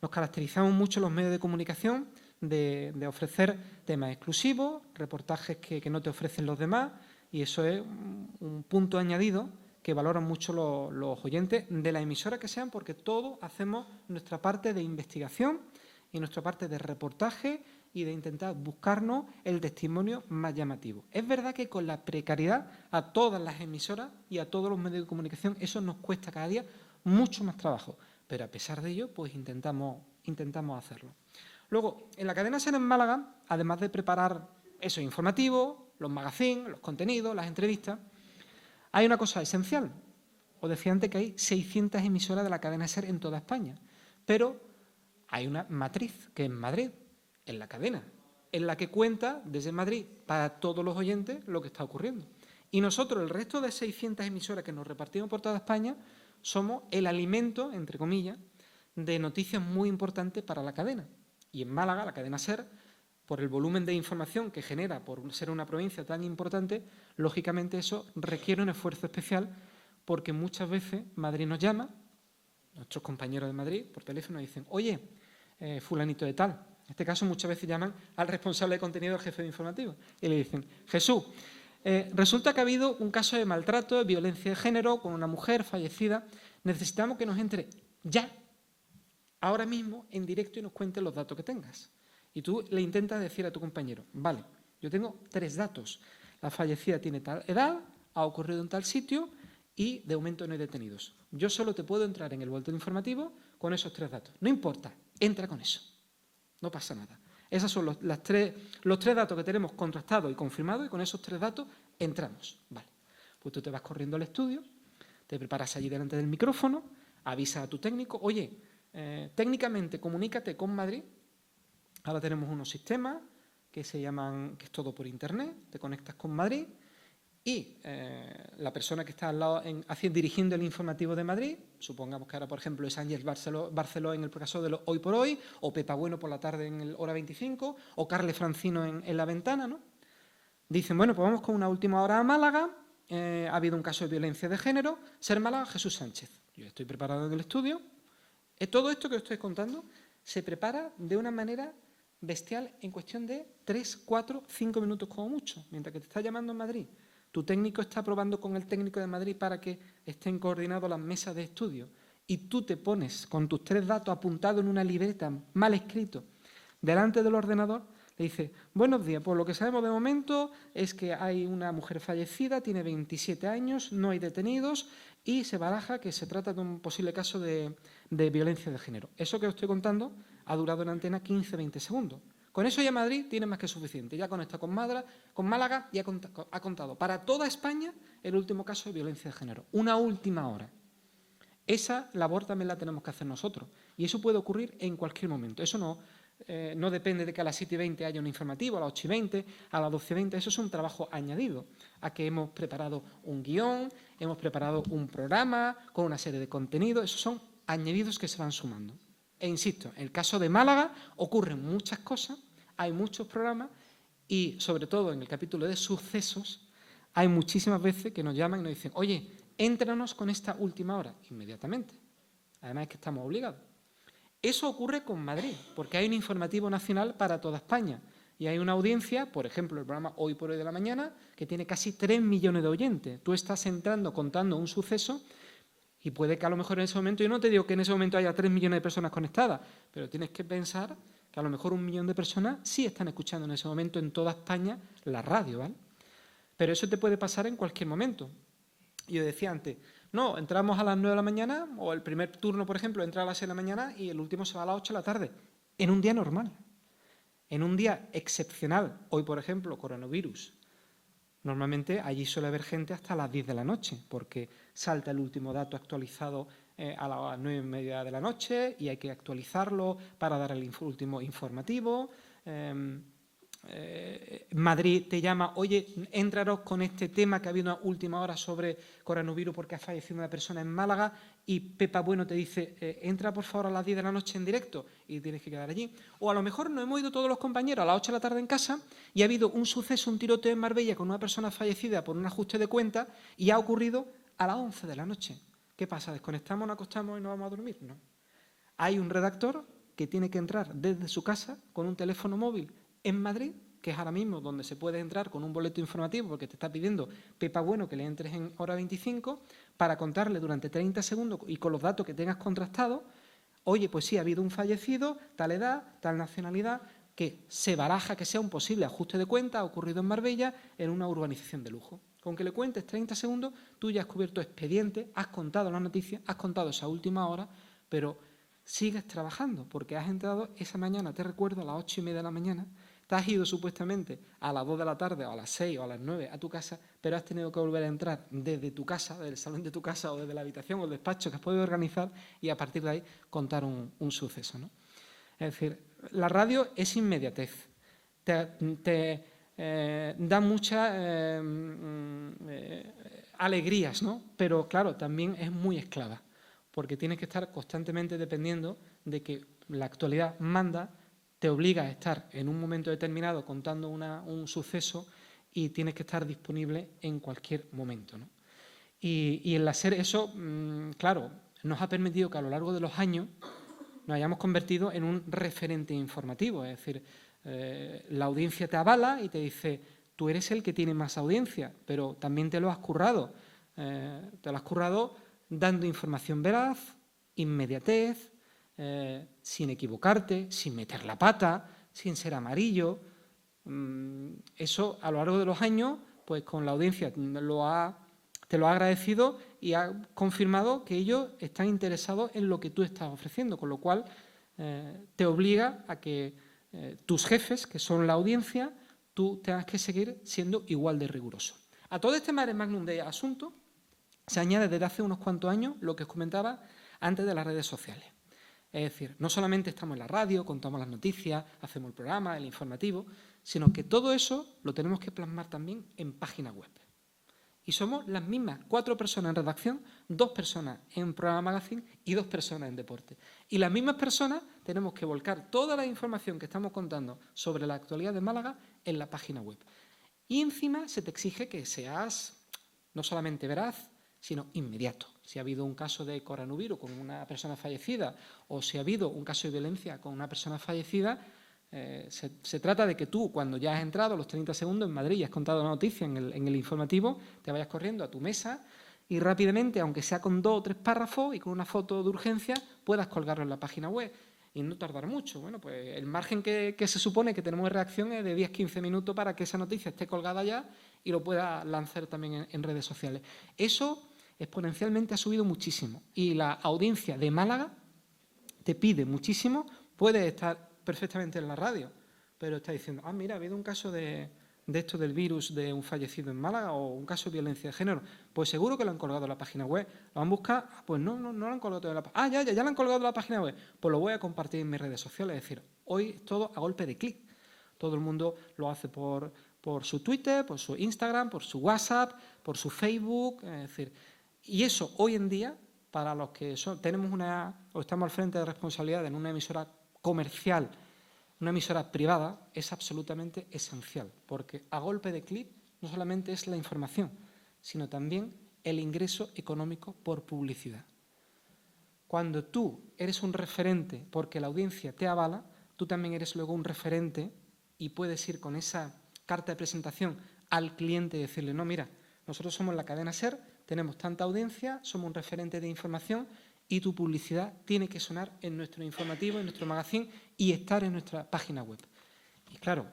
Nos caracterizamos mucho los medios de comunicación de ofrecer temas exclusivos, reportajes que no te ofrecen los demás, y eso es un punto añadido que valoran mucho los oyentes de la emisora que sean, porque todos hacemos nuestra parte de investigación y nuestra parte de reportaje y de intentar buscarnos el testimonio más llamativo. Es verdad que con la precariedad a todas las emisoras y a todos los medios de comunicación eso nos cuesta cada día mucho más trabajo, pero a pesar de ello pues intentamos intentamos hacerlo. Luego, en la cadena SER en Málaga, además de preparar esos informativos, los magazines, los contenidos, las entrevistas, hay una cosa esencial. Os decía antes que hay 600 emisoras de la cadena SER en toda España, pero hay una matriz, que es Madrid, en la cadena, en la que cuenta desde Madrid para todos los oyentes lo que está ocurriendo. Y nosotros, el resto de 600 emisoras que nos repartimos por toda España, somos el alimento, entre comillas, de noticias muy importantes para la cadena. Y en Málaga, la cadena SER, por el volumen de información que genera, por ser una provincia tan importante, lógicamente eso requiere un esfuerzo especial, porque muchas veces Madrid nos llama, nuestros compañeros de Madrid, por teléfono, y dicen, oye, fulanito de tal. En este caso muchas veces llaman al responsable de contenido, al jefe de informativo, y le dicen, Jesús, resulta que ha habido un caso de maltrato, de violencia de género con una mujer fallecida. Necesitamos que nos entre ya, ahora mismo, en directo y nos cuentes los datos que tengas. Y tú le intentas decir a tu compañero, vale, yo tengo 3 datos. La fallecida tiene tal edad, ha ocurrido en tal sitio y de momento no hay detenidos. Yo solo te puedo entrar en el boletín informativo con esos 3 datos. No importa, entra con eso. No pasa nada. Esos son los 3 datos que tenemos contrastados y confirmados, y con esos 3 datos entramos. Vale. Pues tú te vas corriendo al estudio, te preparas allí delante del micrófono, avisas a tu técnico, oye, técnicamente comunícate con Madrid. Ahora tenemos unos sistemas que se llaman, que es todo por internet, te conectas con Madrid y la persona que está al lado dirigiendo el informativo de Madrid, supongamos que ahora, por ejemplo, es Ángel Barceló en el caso de Hoy por Hoy, o Pepa Bueno por la tarde en el Hora 25, o Carles Francino en La Ventana, ¿no? Dicen, bueno, pues vamos con una última hora a Málaga, ha habido un caso de violencia de género, SER Málaga, Jesús Sánchez. Yo estoy preparado en el estudio. Todo esto que os estoy contando se prepara de una manera bestial en cuestión de 3, 4, 5 minutos como mucho, mientras que te está llamando en Madrid. Tu técnico está probando con el técnico de Madrid para que estén coordinados las mesas de estudio y tú te pones con tus 3 datos apuntados en una libreta mal escrito delante del ordenador, le dices, buenos días, pues lo que sabemos de momento es que hay una mujer fallecida, tiene 27 años, no hay detenidos y se baraja que se trata de un posible caso de violencia de género. Eso que os estoy contando ha durado en antena 15-20 segundos. Con eso ya Madrid tiene más que suficiente. Ya conecta con Málaga y ha contado para toda España el último caso de violencia de género. Una última hora. Esa labor también la tenemos que hacer nosotros. Y eso puede ocurrir en cualquier momento. Eso no depende de que a las 7:20 haya un informativo, a las 8:20, a las 12:20. Eso es un trabajo añadido a que hemos preparado un guión, hemos preparado un programa con una serie de contenidos. Esos son añadidos que se van sumando. E insisto, en el caso de Málaga ocurren muchas cosas, hay muchos programas y, sobre todo, en el capítulo de sucesos, hay muchísimas veces que nos llaman y nos dicen, oye, éntranos con esta última hora, inmediatamente. Además es que estamos obligados. Eso ocurre con Madrid, porque hay un informativo nacional para toda España y hay una audiencia, por ejemplo, el programa Hoy por Hoy de la mañana, que tiene casi 3 millones de oyentes. Tú estás entrando, contando un suceso y puede que a lo mejor en ese momento, yo no te digo que en ese momento haya 3 millones de personas conectadas, pero tienes que pensar que a lo mejor 1 millón de personas sí están escuchando en ese momento en toda España la radio, ¿vale? Pero eso te puede pasar en cualquier momento. Yo decía antes, no, entramos a las 9 de la mañana, o el primer turno, por ejemplo, entra a las 6 de la mañana y el último se va a las 8 de la tarde, en un día normal. En un día excepcional, hoy, por ejemplo, coronavirus, normalmente allí suele haber gente hasta las 10 de la noche, porque salta el último dato actualizado a las 9:30 de la noche y hay que actualizarlo para dar el último informativo. Madrid te llama, oye, éntranos con este tema que ha habido una última hora sobre coronavirus porque ha fallecido una persona en Málaga, y Pepa Bueno te dice, entra por favor a las 10 de la noche en directo y tienes que quedar allí. O a lo mejor nos hemos ido todos los compañeros a las 8 de la tarde en casa y ha habido un suceso, un tiroteo en Marbella con una persona fallecida por un ajuste de cuenta y ha ocurrido a las 11 de la noche. ¿Qué pasa? ¿Desconectamos, nos acostamos y nos vamos a dormir? No. Hay un redactor que tiene que entrar desde su casa con un teléfono móvil en Madrid, que es ahora mismo donde se puede entrar con un boleto informativo porque te está pidiendo Pepa Bueno que le entres en Hora 25 para contarle durante 30 segundos y con los datos que tengas contrastados, oye, pues sí, ha habido un fallecido, tal edad, tal nacionalidad, que se baraja que sea un posible ajuste de cuenta, ha ocurrido en Marbella, en una urbanización de lujo. Con que le cuentes 30 segundos, tú ya has cubierto expediente, has contado la noticia, has contado esa última hora, pero sigues trabajando, porque has entrado esa mañana, te recuerdo, a las 8:30 de la mañana, te has ido supuestamente a las 2 de la tarde o a las 6 o a las 9 a tu casa, pero has tenido que volver a entrar desde tu casa, del salón de tu casa o desde la habitación o el despacho que has podido organizar y a partir de ahí contar un suceso, ¿no? Es decir, la radio es inmediatez, te da muchas alegrías, ¿no? Pero claro, también es muy esclava, porque tienes que estar constantemente dependiendo de que la actualidad manda, te obliga a estar en un momento determinado contando un suceso y tienes que estar disponible en cualquier momento, ¿no? Y el hacer eso, claro, nos ha permitido que a lo largo de los años nos hayamos convertido en un referente informativo. Es decir, la audiencia te avala y te dice, tú eres el que tiene más audiencia, pero también te lo has currado. Te lo has currado dando información veraz, inmediatez, sin equivocarte, sin meter la pata, sin ser amarillo. Eso a lo largo de los años, pues con la audiencia te lo ha agradecido y ha confirmado que ellos están interesados en lo que tú estás ofreciendo, con lo cual te obliga a que tus jefes, que son la audiencia, tú tengas que seguir siendo igual de riguroso. A todo este mare magnum de asunto se añade desde hace unos cuantos años lo que os comentaba antes de las redes sociales. Es decir, no solamente estamos en la radio, contamos las noticias, hacemos el programa, el informativo, sino que todo eso lo tenemos que plasmar también en página web. Y somos las mismas 4 personas en redacción, 2 personas en programa magazine y 2 personas en deporte. Y las mismas personas tenemos que volcar toda la información que estamos contando sobre la actualidad de Málaga en la página web. Y encima se te exige que seas no solamente veraz, sino inmediato. Si ha habido un caso de coronavirus con una persona fallecida o si ha habido un caso de violencia con una persona fallecida, se trata de que tú, cuando ya has entrado a los 30 segundos en Madrid y has contado la noticia en el informativo, te vayas corriendo a tu mesa y rápidamente, aunque sea con 2 o 3 párrafos y con una foto de urgencia, puedas colgarlo en la página web y no tardar mucho. Bueno, pues el margen que se supone que tenemos de reacción es de 10-15 minutos para que esa noticia esté colgada ya y lo pueda lanzar también en redes sociales. Eso exponencialmente ha subido muchísimo y la audiencia de Málaga te pide muchísimo. Puedes estar perfectamente en la radio, pero está diciendo, mira, ha habido un caso de esto del virus de un fallecido en Málaga o un caso de violencia de género, pues seguro que lo han colgado en la página web. ¿Lo han buscado? Pues no lo han colgado en la página web. Ya lo han colgado en la página web. Pues lo voy a compartir en mis redes sociales. Es decir, hoy es todo a golpe de clic. Todo el mundo lo hace por su Twitter, por su Instagram, por su WhatsApp, por su Facebook. Es decir, y eso hoy en día, para los que tenemos o estamos al frente de responsabilidad en una emisora comercial, una emisora privada, es absolutamente esencial, porque a golpe de clic no solamente es la información, sino también el ingreso económico por publicidad. Cuando tú eres un referente porque la audiencia te avala, tú también eres luego un referente y puedes ir con esa carta de presentación al cliente y decirle, no, mira, nosotros somos la cadena SER, tenemos tanta audiencia, somos un referente de información y tu publicidad tiene que sonar en nuestro informativo, en nuestro magazine y estar en nuestra página web. Y claro,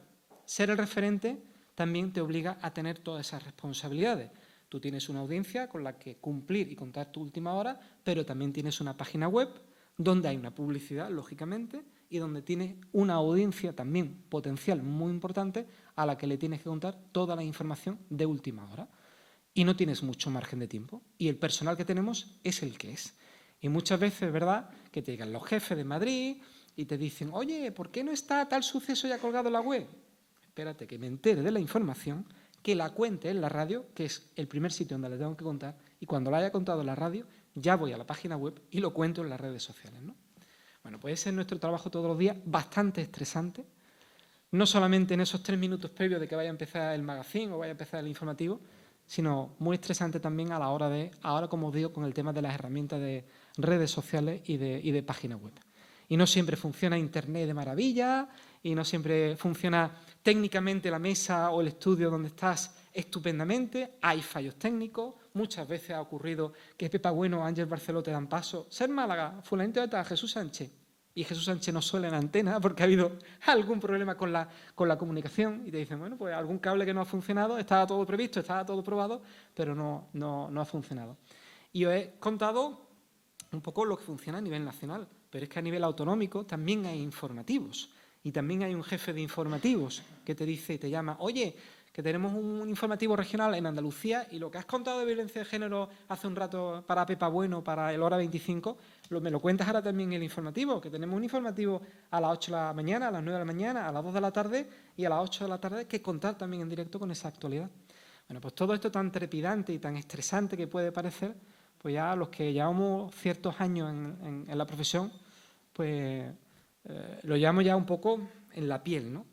ser el referente también te obliga a tener todas esas responsabilidades. Tú tienes una audiencia con la que cumplir y contar tu última hora, pero también tienes una página web donde hay una publicidad, lógicamente, y donde tienes una audiencia también potencial muy importante a la que le tienes que contar toda la información de última hora. Y no tienes mucho margen de tiempo. Y el personal que tenemos es el que es. Y muchas veces, ¿verdad?, que te llegan los jefes de Madrid y te dicen, oye, ¿por qué no está tal suceso ya colgado en la web? Espérate que me entere de la información, que la cuente en la radio, que es el primer sitio donde le tengo que contar, y cuando la haya contado en la radio, ya voy a la página web y lo cuento en las redes sociales, ¿no? Bueno, pues ese es nuestro trabajo todos los días, bastante estresante, no solamente en esos 3 minutos previos de que vaya a empezar el magazine o vaya a empezar el informativo, sino muy estresante también a la hora de, ahora como os digo, con el tema de las herramientas de redes sociales y de páginas web. Y no siempre funciona Internet de maravilla, y no siempre funciona técnicamente la mesa o el estudio donde estás estupendamente, hay fallos técnicos, muchas veces ha ocurrido que Pepa Bueno o Ángel Barceló te dan paso, Ser Málaga, fulanito de tal, Jesús Sánchez, y Jesús Sánchez no suele en antena porque ha habido algún problema con la comunicación y te dicen, bueno, pues algún cable que no ha funcionado, estaba todo previsto, estaba todo probado, pero no ha funcionado. Y os he contado un poco lo que funciona a nivel nacional, Pero es que a nivel autonómico también hay informativos y también hay un jefe de informativos que te dice y te llama, oye, que tenemos un informativo regional en Andalucía y lo que has contado de violencia de género hace un rato para Pepa Bueno, para el Hora 25, me lo cuentas ahora también en el informativo, que tenemos un informativo a las 8 de la mañana, a las 9 de la mañana, a las 2 de la tarde y a las 8 de la tarde, que contar también en directo con esa actualidad. Bueno, pues todo esto tan trepidante y tan estresante que puede parecer, pues ya los que llevamos ciertos años en la profesión, pues lo llevamos ya un poco en la piel, ¿no?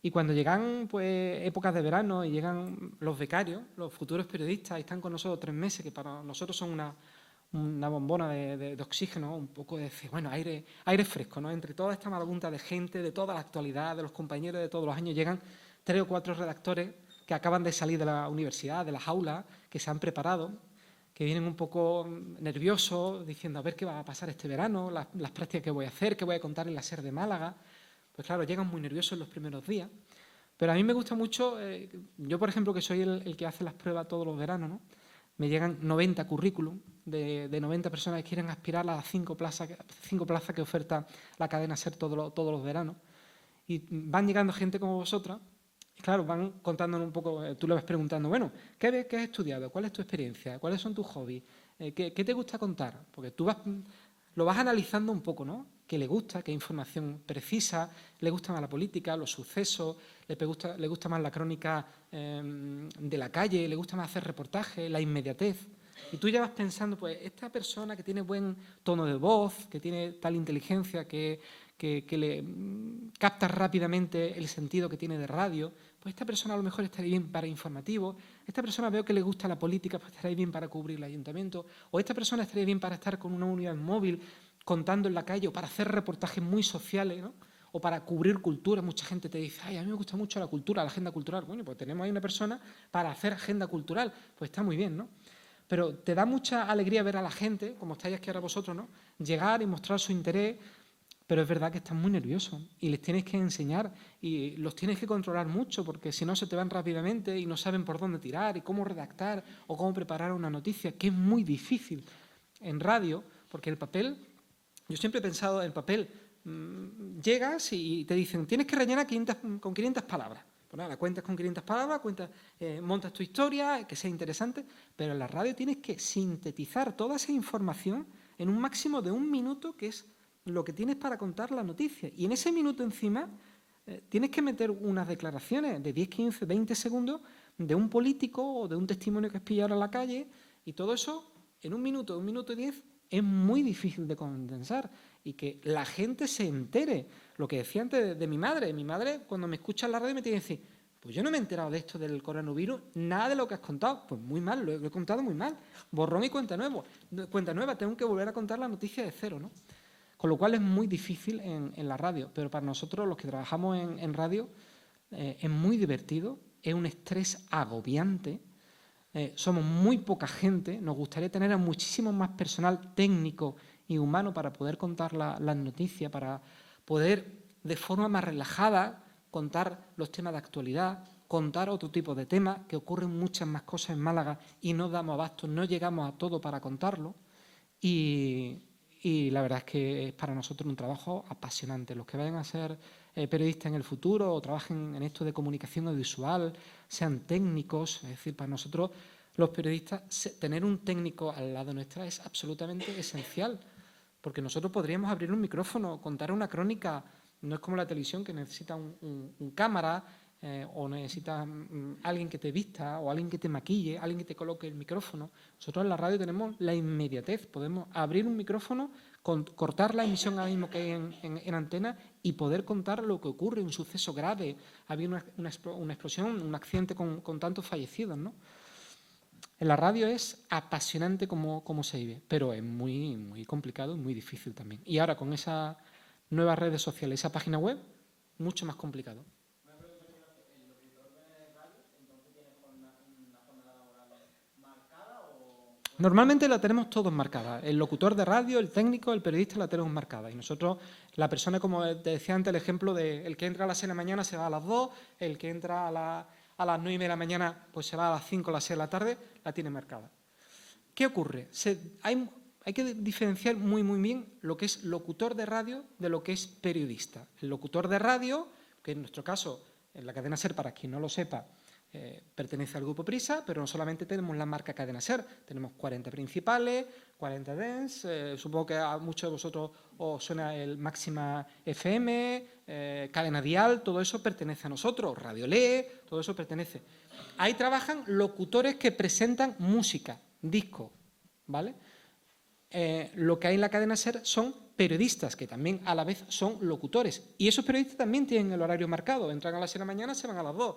Y cuando llegan pues, épocas de verano y llegan los becarios, los futuros periodistas, y están con nosotros 3 meses, que para nosotros son una bombona de oxígeno, un poco de decir, bueno, aire fresco, ¿no? Entre toda esta marabunta de gente, de toda la actualidad, de los compañeros de todos los años, llegan 3 o 4 redactores que acaban de salir de la universidad, de las aulas, que se han preparado, que vienen un poco nerviosos, diciendo a ver qué va a pasar este verano, las prácticas que voy a hacer, qué voy a contar en la SER de Málaga. Pues claro, llegan muy nerviosos en los primeros días. Pero a mí me gusta mucho, yo por ejemplo, que soy el que hace las pruebas todos los veranos, ¿no? Me llegan 90 currículum de 90 personas que quieren aspirar a las 5 plazas que oferta la cadena SER todos los veranos. Y van llegando gente como vosotras, y claro, van contándonos un poco, tú le vas preguntando, bueno, ¿qué has estudiado? ¿Cuál es tu experiencia? ¿Cuáles son tus hobbies? ¿Qué te gusta contar? Porque tú lo vas analizando un poco, ¿no? ¿Qué le gusta? ¿Qué información precisa? ¿Le gusta más la política, los sucesos? ¿Le gusta más la crónica de la calle? ¿Le gusta más hacer reportajes? ¿La inmediatez? Y tú ya vas pensando, pues, esta persona que tiene buen tono de voz, que tiene tal inteligencia, que le capta rápidamente el sentido que tiene de radio, pues esta persona a lo mejor estaría bien para informativo, esta persona veo que le gusta la política, pues estaría bien para cubrir el ayuntamiento, o esta persona estaría bien para estar con una unidad móvil contando en la calle, o para hacer reportajes muy sociales, ¿no? O para cubrir cultura. Mucha gente te dice, ay, a mí me gusta mucho la cultura, la agenda cultural. Bueno, pues tenemos ahí una persona para hacer agenda cultural, pues está muy bien, ¿no? Pero te da mucha alegría ver a la gente, como estáis aquí ahora vosotros, ¿no? Llegar y mostrar su interés, pero es verdad que están muy nerviosos y les tienes que enseñar y los tienes que controlar mucho, porque si no se te van rápidamente y no saben por dónde tirar y cómo redactar o cómo preparar una noticia, que es muy difícil en radio, porque el papel, yo siempre he pensado, el papel, llegas y te dicen, tienes que rellenar con 500 palabras. Pues nada, cuentas con 500 palabras, montas tu historia, que sea interesante, pero en la radio tienes que sintetizar toda esa información en un máximo de 1 minuto, que es lo que tienes para contar la noticia. Y en ese minuto encima tienes que meter unas declaraciones de 10, 15, 20 segundos de un político o de un testimonio que has pillado en la calle, y todo eso en 1 minuto, 1 minuto y 10, es muy difícil de condensar y que la gente se entere. Lo que decía antes de mi madre. Mi madre, cuando me escucha en la radio, me tiene que decir, pues yo no me he enterado de esto del coronavirus, nada de lo que has contado. Pues muy mal, lo he contado muy mal. Borrón y cuenta nueva, tengo que volver a contar la noticia de cero, ¿no? Con lo cual es muy difícil en la radio. Pero para nosotros, los que trabajamos en radio, es muy divertido, es un estrés agobiante. Somos muy poca gente, nos gustaría tener a muchísimo más personal técnico y humano para poder contar las noticias, para poder de forma más relajada contar los temas de actualidad, contar otro tipo de temas, que ocurren muchas más cosas en Málaga y no damos abasto, no llegamos a todo para contarlo. Y la verdad es que es para nosotros un trabajo apasionante. Los que vayan a ser periodistas en el futuro o trabajen en esto de comunicación audiovisual, sean técnicos, es decir, para nosotros los periodistas, tener un técnico al lado nuestra es absolutamente esencial, porque nosotros podríamos abrir un micrófono, contar una crónica, no es como la televisión que necesita un cámara o necesita alguien que te vista o alguien que te maquille, alguien que te coloque el micrófono. Nosotros en la radio tenemos la inmediatez, podemos abrir un micrófono, cortar la emisión ahora mismo que hay en antena y poder contar lo que ocurre, un suceso grave. Había una explosión, un accidente con tantos fallecidos, ¿no? En la radio es apasionante como se vive, pero es muy, muy complicado y muy difícil también. Y ahora con esas nuevas redes sociales, esa página web, mucho más complicado. Normalmente la tenemos todos marcada. El locutor de radio, el técnico, el periodista la tenemos marcada. Y nosotros, la persona, como te decía antes, el ejemplo de el que entra a las 6 de la mañana se va a las 2, el que entra a las 9 de la mañana pues se va a las 5 o las 6 de la tarde, la tiene marcada. ¿Qué ocurre? hay que diferenciar muy, muy bien lo que es locutor de radio de lo que es periodista. El locutor de radio, que en nuestro caso, en la cadena SER, para quien no lo sepa, pertenece al grupo Prisa, pero no solamente tenemos la marca Cadena SER, tenemos 40 principales, 40 dance, supongo que a muchos de vosotros os suena el Máxima FM, Cadena Dial, todo eso pertenece a nosotros, Radio Le, todo eso pertenece. Ahí trabajan locutores que presentan música, discos, ¿vale? Lo que hay en la cadena SER son periodistas, que también a la vez son locutores. Y esos periodistas también tienen el horario marcado. Entran a las 6 de la mañana, se van a las 2.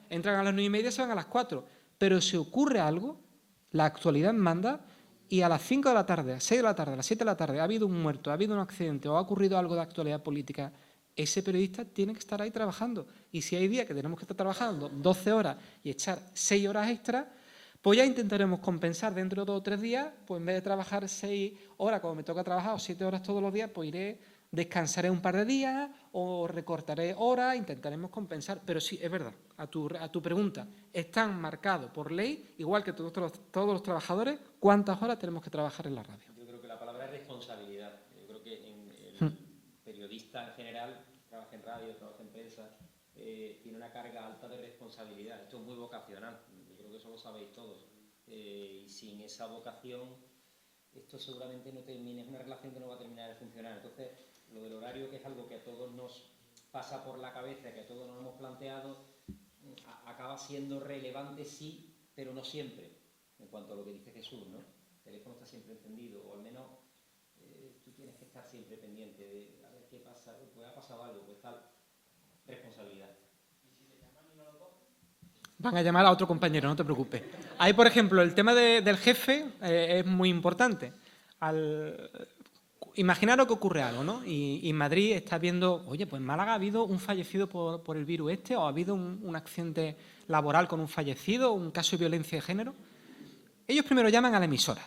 Entran a las 9:30, se van a las 4. Pero si ocurre algo, la actualidad manda, y a las 5 de la tarde, a las 6 de la tarde, a las 7 de la tarde, ha habido un muerto, ha habido un accidente o ha ocurrido algo de actualidad política, ese periodista tiene que estar ahí trabajando. Y si hay días que tenemos que estar trabajando 12 horas y echar 6 horas extra, pues ya intentaremos compensar dentro de 2 o 3 días, pues en vez de trabajar 6 horas, como me toca trabajar, o 7 horas todos los días, pues descansaré un par de días o recortaré horas, intentaremos compensar. Pero sí, es verdad, a tu pregunta, están marcados por ley, igual que todos los trabajadores, cuántas horas tenemos que trabajar en la radio. Yo creo que la palabra es responsabilidad. Yo creo que el periodista en general, trabaja en radio, trabaja en prensa, tiene una carga alta de responsabilidad. Esto es muy vocacional. Eso lo sabéis todos, y sin esa vocación esto seguramente no termine, es una relación que no va a terminar de funcionar. Entonces, lo del horario, que es algo que a todos nos pasa por la cabeza, que a todos nos hemos planteado, acaba siendo relevante, sí, pero no siempre, en cuanto a lo que dice Jesús, ¿no? El teléfono está siempre encendido, o al menos tú tienes que estar siempre pendiente de a ver qué pasa, pues ha pasado algo, pues tal, responsabilidad. Van a llamar a otro compañero, no te preocupes. Ahí, por ejemplo, el tema del jefe es muy importante. Imaginaros que ocurre algo, ¿no? Y en Madrid está viendo, oye, pues en Málaga ha habido un fallecido por el virus o ha habido un accidente laboral con un fallecido, un caso de violencia de género. Ellos primero llaman a la emisora.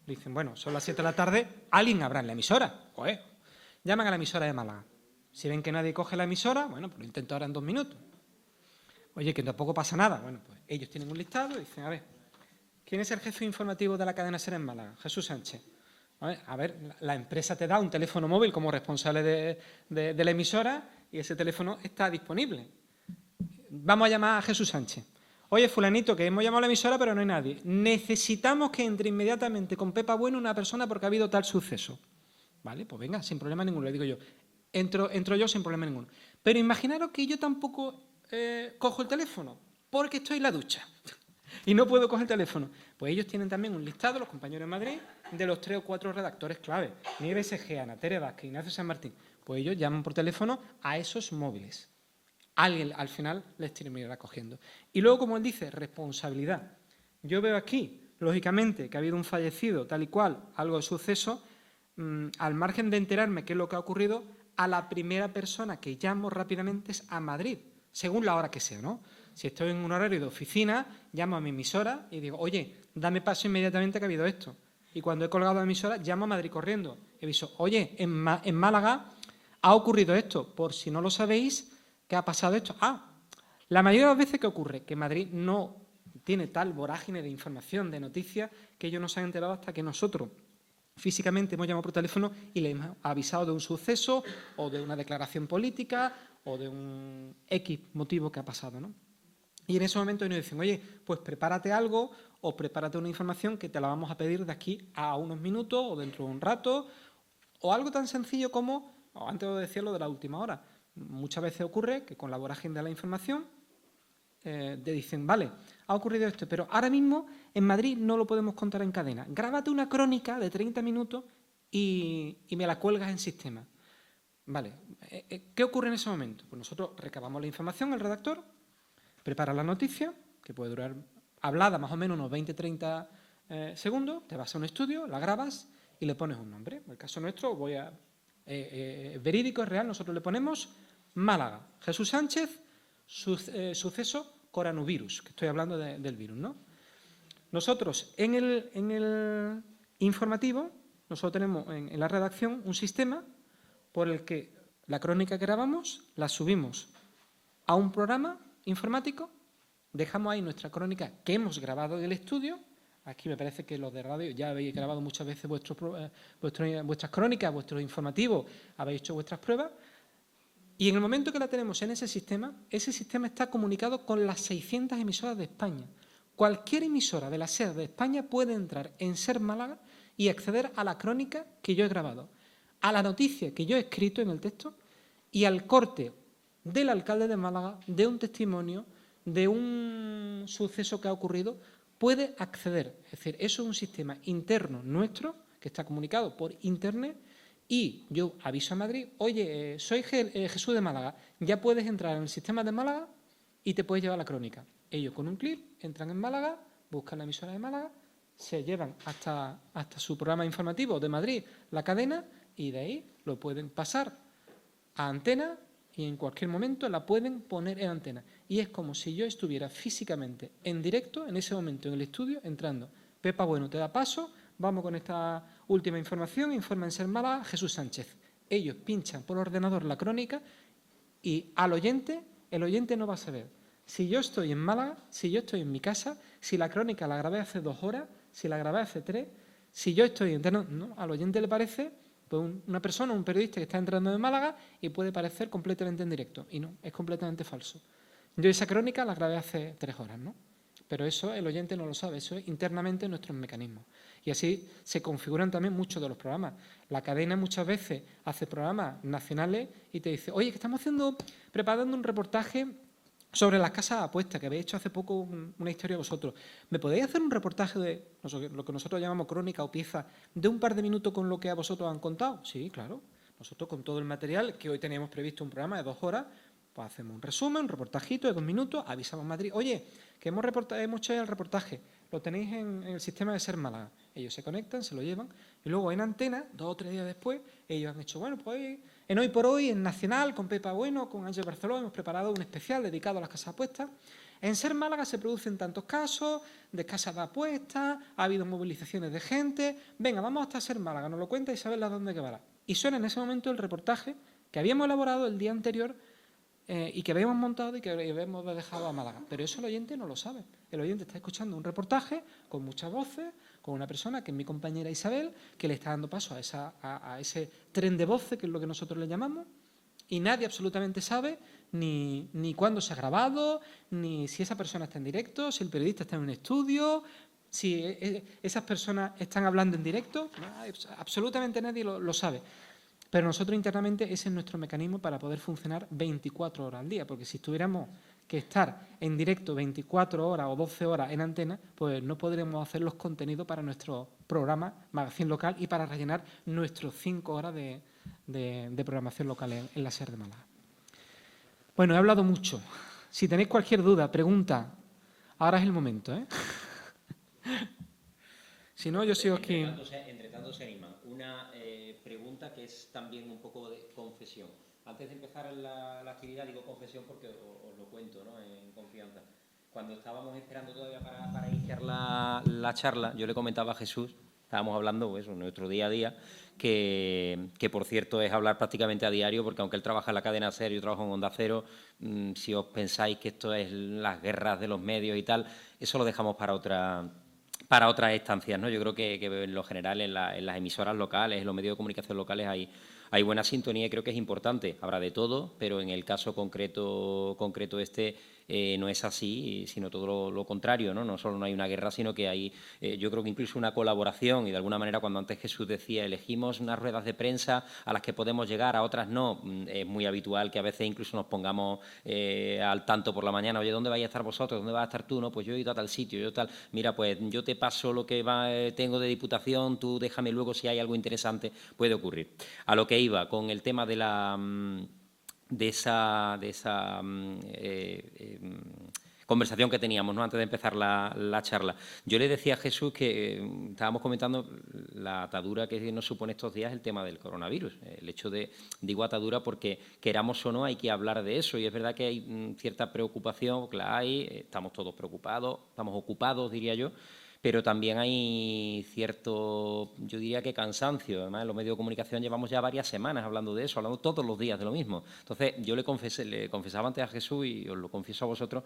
Dicen, bueno, son las 7 de la tarde, alguien habrá en la emisora. Pues llaman a la emisora de Málaga. Si ven que nadie coge la emisora, bueno, pues lo intento ahora en 2 minutos. Oye, que tampoco pasa nada. Bueno, pues ellos tienen un listado y dicen, a ver, ¿quién es el jefe informativo de la cadena SER en Málaga? Jesús Sánchez. A ver, la empresa te da un teléfono móvil como responsable de la emisora y ese teléfono está disponible. Vamos a llamar a Jesús Sánchez. Oye, fulanito, que hemos llamado a la emisora pero no hay nadie. Necesitamos que entre inmediatamente con Pepa Bueno una persona porque ha habido tal suceso. Vale, pues venga, sin problema ninguno, le digo yo. Entro yo sin problema ninguno. Pero imaginaros que yo tampoco cojo el teléfono porque estoy en la ducha y no puedo coger el teléfono. Pues ellos tienen también un listado, los compañeros de Madrid, de los 3 o 4 redactores clave. Nieves Egea, Tere Vázquez, Ignacio San Martín. Pues ellos llaman por teléfono a esos móviles. Alguien al final les terminará cogiendo. Y luego, como él dice, responsabilidad. Yo veo aquí, lógicamente, que ha habido un fallecido, tal y cual, algo de suceso, al margen de enterarme qué es lo que ha ocurrido, a la primera persona que llamo rápidamente es a Madrid. Según la hora que sea, ¿no? Si estoy en un horario de oficina, llamo a mi emisora y digo, oye, dame paso inmediatamente que ha habido esto. Y cuando he colgado la emisora, llamo a Madrid corriendo. He dicho, oye, en Málaga ha ocurrido esto. Por si no lo sabéis, ¿qué ha pasado esto? La mayoría de las veces que ocurre, que Madrid no tiene tal vorágine de información, de noticias, que ellos no se han enterado hasta que nosotros físicamente hemos llamado por teléfono y les hemos avisado de un suceso o de una declaración política o de un X motivo que ha pasado, ¿no? Y en ese momento nos dicen, oye, pues prepárate algo o prepárate una información que te la vamos a pedir de aquí a unos minutos o dentro de un rato, o algo tan sencillo como, antes de decirlo de la última hora, muchas veces ocurre que con la vorágine de la información te dicen, vale, ha ocurrido esto, pero ahora mismo en Madrid no lo podemos contar en cadena. Grábate una crónica de 30 minutos y me la cuelgas en sistema. Vale, ¿qué ocurre en ese momento? Pues nosotros recabamos la información, el redactor prepara la noticia, que puede durar hablada más o menos unos 20-30 segundos, te vas a un estudio, la grabas y le pones un nombre. En el caso nuestro, verídico, es real, nosotros le ponemos Málaga, Jesús Sánchez, suceso coronavirus, que estoy hablando del virus, ¿no? Nosotros en el informativo, nosotros tenemos en la redacción un sistema por el que la crónica que grabamos la subimos a un programa informático, dejamos ahí nuestra crónica que hemos grabado en el estudio, aquí me parece que los de radio ya habéis grabado muchas veces vuestras crónicas, vuestros informativos, habéis hecho vuestras pruebas. Y en el momento que la tenemos en ese sistema está comunicado con las 600 emisoras de España. Cualquier emisora de la SER de España puede entrar en SER Málaga y acceder a la crónica que yo he grabado, a la noticia que yo he escrito en el texto y al corte del alcalde de Málaga, de un testimonio, de un suceso que ha ocurrido, puede acceder. Es decir, eso es un sistema interno nuestro que está comunicado por Internet y yo aviso a Madrid, oye, soy Jesús de Málaga, ya puedes entrar en el sistema de Málaga y te puedes llevar la crónica. Ellos con un clic entran en Málaga, buscan la emisora de Málaga, se llevan hasta su programa informativo de Madrid, la cadena, y de ahí lo pueden pasar a antena y en cualquier momento la pueden poner en antena. Y es como si yo estuviera físicamente en directo, en ese momento en el estudio, entrando. Pepa Bueno te da paso, vamos con esta última información, informa en SER Málaga, Jesús Sánchez. Ellos pinchan por ordenador la crónica y el oyente no va a saber si yo estoy en Málaga, si yo estoy en mi casa, si la crónica la grabé hace 2 horas, si la grabé hace 3, si yo estoy interno. No, al oyente le parece pues una persona, un periodista que está entrando de Málaga y puede parecer completamente en directo. Y no, es completamente falso. Yo esa crónica la grabé hace 3 horas, ¿no? Pero eso el oyente no lo sabe, eso es internamente nuestros mecanismos. Y así se configuran también muchos de los programas. La cadena muchas veces hace programas nacionales y te dice, oye, que estamos preparando un reportaje sobre las casas de apuestas, que habéis hecho hace poco una historia vosotros. ¿Me podéis hacer un reportaje de lo que nosotros llamamos crónica o pieza de un par de minutos con lo que a vosotros han contado? Sí, claro. Nosotros con todo el material, que hoy teníamos previsto un programa de 2 horas, pues hacemos un resumen, un reportajito de 2 minutos, avisamos a Madrid, oye, que hemos hecho el reportaje, lo tenéis en el sistema de SER Málaga. Ellos se conectan, se lo llevan, y luego en antena, 2 o 3 días después, ellos han hecho, bueno, pues en Hoy por Hoy, en Nacional, con Pepa Bueno, con Ángel Barceló, hemos preparado un especial dedicado a las casas de apuestas. En SER Málaga se producen tantos casos de casas de apuestas, ha habido movilizaciones de gente, venga, vamos hasta SER Málaga, nos lo cuenta Isabel la dónde que va. Y suena en ese momento el reportaje que habíamos elaborado el día anterior y que habíamos montado y que habíamos dejado a Málaga. Pero eso el oyente no lo sabe. El oyente está escuchando un reportaje con muchas voces, con una persona que es mi compañera Isabel, que le está dando paso a ese tren de voces, que es lo que nosotros le llamamos, y nadie absolutamente sabe ni cuándo se ha grabado, ni si esa persona está en directo, si el periodista está en un estudio, si esas personas están hablando en directo. Absolutamente nadie lo sabe. Pero nosotros internamente ese es nuestro mecanismo para poder funcionar 24 horas al día, porque si tuviéramos que estar en directo 24 horas o 12 horas en antena, pues no podríamos hacer los contenidos para nuestro programa Magazín Local y para rellenar nuestros 5 horas de programación local en la SER de Málaga. Bueno, he hablado mucho. Si tenéis cualquier duda, pregunta, ahora es el momento, ¿eh? Si no, yo sigo aquí. Entre tanto se animan. Una pregunta que es también un poco de confesión. Antes de empezar la actividad, digo confesión porque os lo cuento, ¿no?, en confianza. Cuando estábamos esperando todavía para iniciar la charla, yo le comentaba a Jesús, estábamos hablando pues, nuestro día a día, que por cierto es hablar prácticamente a diario, porque aunque él trabaja en la cadena SER, yo trabajo en Onda Cero, si os pensáis que esto es las guerras de los medios y tal, eso lo dejamos para otras estancias, ¿no? Yo creo que en lo general en las emisoras locales, en los medios de comunicación locales hay buena sintonía y creo que es importante. Habrá de todo, pero en el caso concreto no es así, sino todo lo contrario, ¿no? No solo no hay una guerra, sino que hay, yo creo que incluso una colaboración y de alguna manera cuando antes Jesús decía elegimos unas ruedas de prensa a las que podemos llegar, a otras no, es muy habitual que a veces incluso nos pongamos al tanto por la mañana, oye, ¿dónde vais a estar vosotros? ¿Dónde vas a estar tú? No, pues yo he ido a tal sitio, yo tal, mira, pues yo te paso lo que tengo de Diputación, tú déjame luego si hay algo interesante, puede ocurrir. A lo que iba con el tema de esa conversación que teníamos, ¿no?, antes de empezar la charla. Yo le decía a Jesús que estábamos comentando la atadura que nos supone estos días el tema del coronavirus. El hecho digo atadura porque queramos o no hay que hablar de eso y es verdad que hay cierta preocupación, que la hay, estamos todos preocupados, estamos ocupados, diría yo, pero también hay cierto, yo diría que cansancio. Además, en los medios de comunicación llevamos ya varias semanas hablando de eso, hablando todos los días de lo mismo. Entonces, yo le confesaba antes a Jesús, y os lo confieso a vosotros,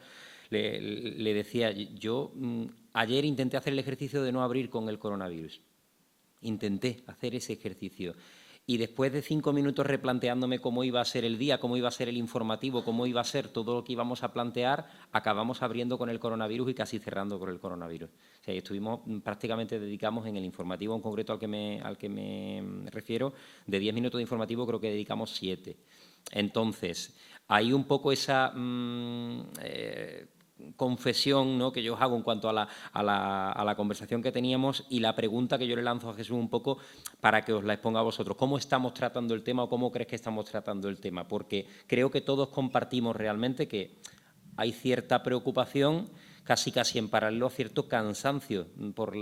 le decía, yo ayer intenté hacer el ejercicio de no abrir con el coronavirus. Intenté hacer ese ejercicio. Y después de 5 minutos replanteándome cómo iba a ser el día, cómo iba a ser el informativo, cómo iba a ser todo lo que íbamos a plantear, acabamos abriendo con el coronavirus y casi cerrando con el coronavirus. O sea, estuvimos prácticamente dedicamos en el informativo en concreto al que me refiero, de 10 minutos de informativo creo que dedicamos 7. Entonces, hay un poco esa confesión, ¿no?, que yo os hago en cuanto a la conversación que teníamos y la pregunta que yo le lanzo a Jesús un poco para que os la exponga a vosotros. ¿Cómo estamos tratando el tema o cómo crees que estamos tratando el tema? Porque creo que todos compartimos realmente que hay cierta preocupación, casi en paralelo, cierto cansancio por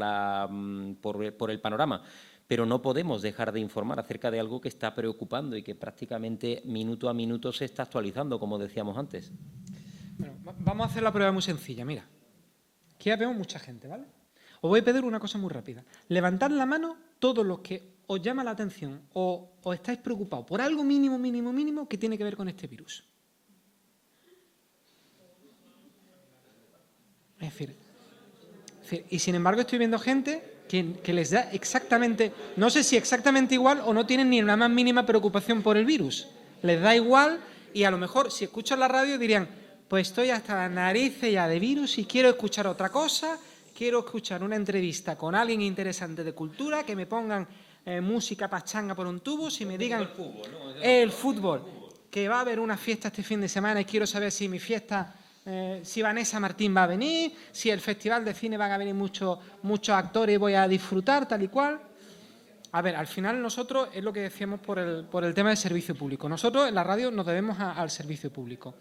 el panorama. Pero no podemos dejar de informar acerca de algo que está preocupando y que prácticamente minuto a minuto se está actualizando, como decíamos antes. Bueno, vamos a hacer la prueba muy sencilla. Mira, aquí ya vemos mucha gente, ¿vale? Os voy a pedir una cosa muy rápida. Levantad la mano todos los que os llama la atención o estáis preocupados por algo mínimo que tiene que ver con este virus. Es decir, y sin embargo estoy viendo gente que les da exactamente, no sé si exactamente igual o no tienen ni la más mínima preocupación por el virus. Les da igual y a lo mejor si escuchan la radio dirían, pues estoy hasta las narices ya de virus y quiero escuchar otra cosa, quiero escuchar una entrevista con alguien interesante de cultura, que me pongan música pachanga por un tubo, si me digan el fútbol, que va a haber una fiesta este fin de semana y quiero saber si mi fiesta, si Vanessa Martín va a venir, si el festival de cine van a venir muchos actores y voy a disfrutar tal y cual. A ver, al final nosotros, es lo que decíamos por el tema del servicio público. Nosotros en la radio nos debemos al servicio público.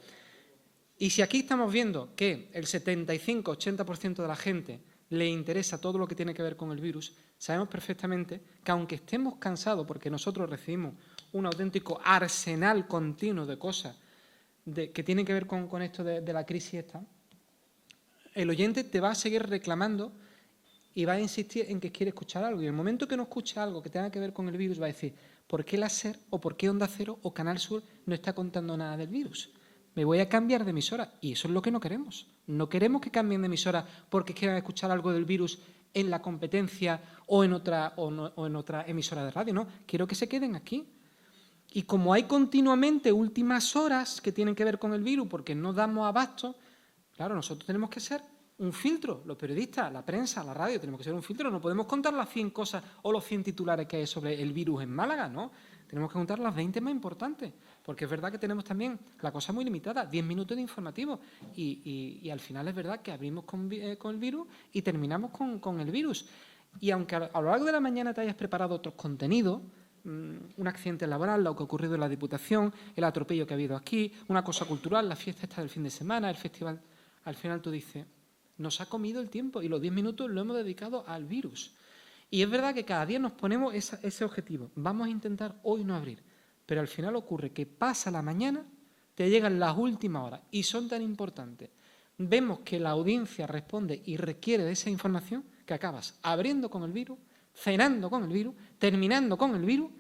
Y si aquí estamos viendo que el 75-80% de la gente le interesa todo lo que tiene que ver con el virus, sabemos perfectamente que aunque estemos cansados, porque nosotros recibimos un auténtico arsenal continuo de cosas que tienen que ver con esto de la crisis esta, el oyente te va a seguir reclamando y va a insistir en que quiere escuchar algo. Y en el momento que no escucha algo que tenga que ver con el virus, va a decir, ¿por qué la SER o por qué Onda Cero o Canal Sur no está contando nada del virus? Me voy a cambiar de emisora y eso es lo que no queremos. No queremos que cambien de emisora porque quieran escuchar algo del virus en la competencia o en otra emisora de radio, no. Quiero que se queden aquí. Y como hay continuamente últimas horas que tienen que ver con el virus porque no damos abasto, claro, nosotros tenemos que ser un filtro, los periodistas, la prensa, la radio, tenemos que ser un filtro. No podemos contar las 100 cosas o los 100 titulares que hay sobre el virus en Málaga, ¿no? Tenemos que contar las 20 más importantes, porque es verdad que tenemos también la cosa muy limitada, 10 minutos de informativo, y al final es verdad que abrimos con el virus y terminamos con el virus. Y aunque a lo largo de la mañana te hayas preparado otros contenidos, un accidente laboral, lo que ha ocurrido en la Diputación, el atropello que ha habido aquí, una cosa cultural, la fiesta esta del fin de semana, el festival, al final tú dices, nos ha comido el tiempo y los 10 minutos lo hemos dedicado al virus. Y es verdad que cada día nos ponemos ese objetivo. Vamos a intentar hoy no abrir. Pero al final ocurre que pasa la mañana, te llegan las últimas horas y son tan importantes. Vemos que la audiencia responde y requiere de esa información que acabas abriendo con el virus, cenando con el virus, terminando con el virus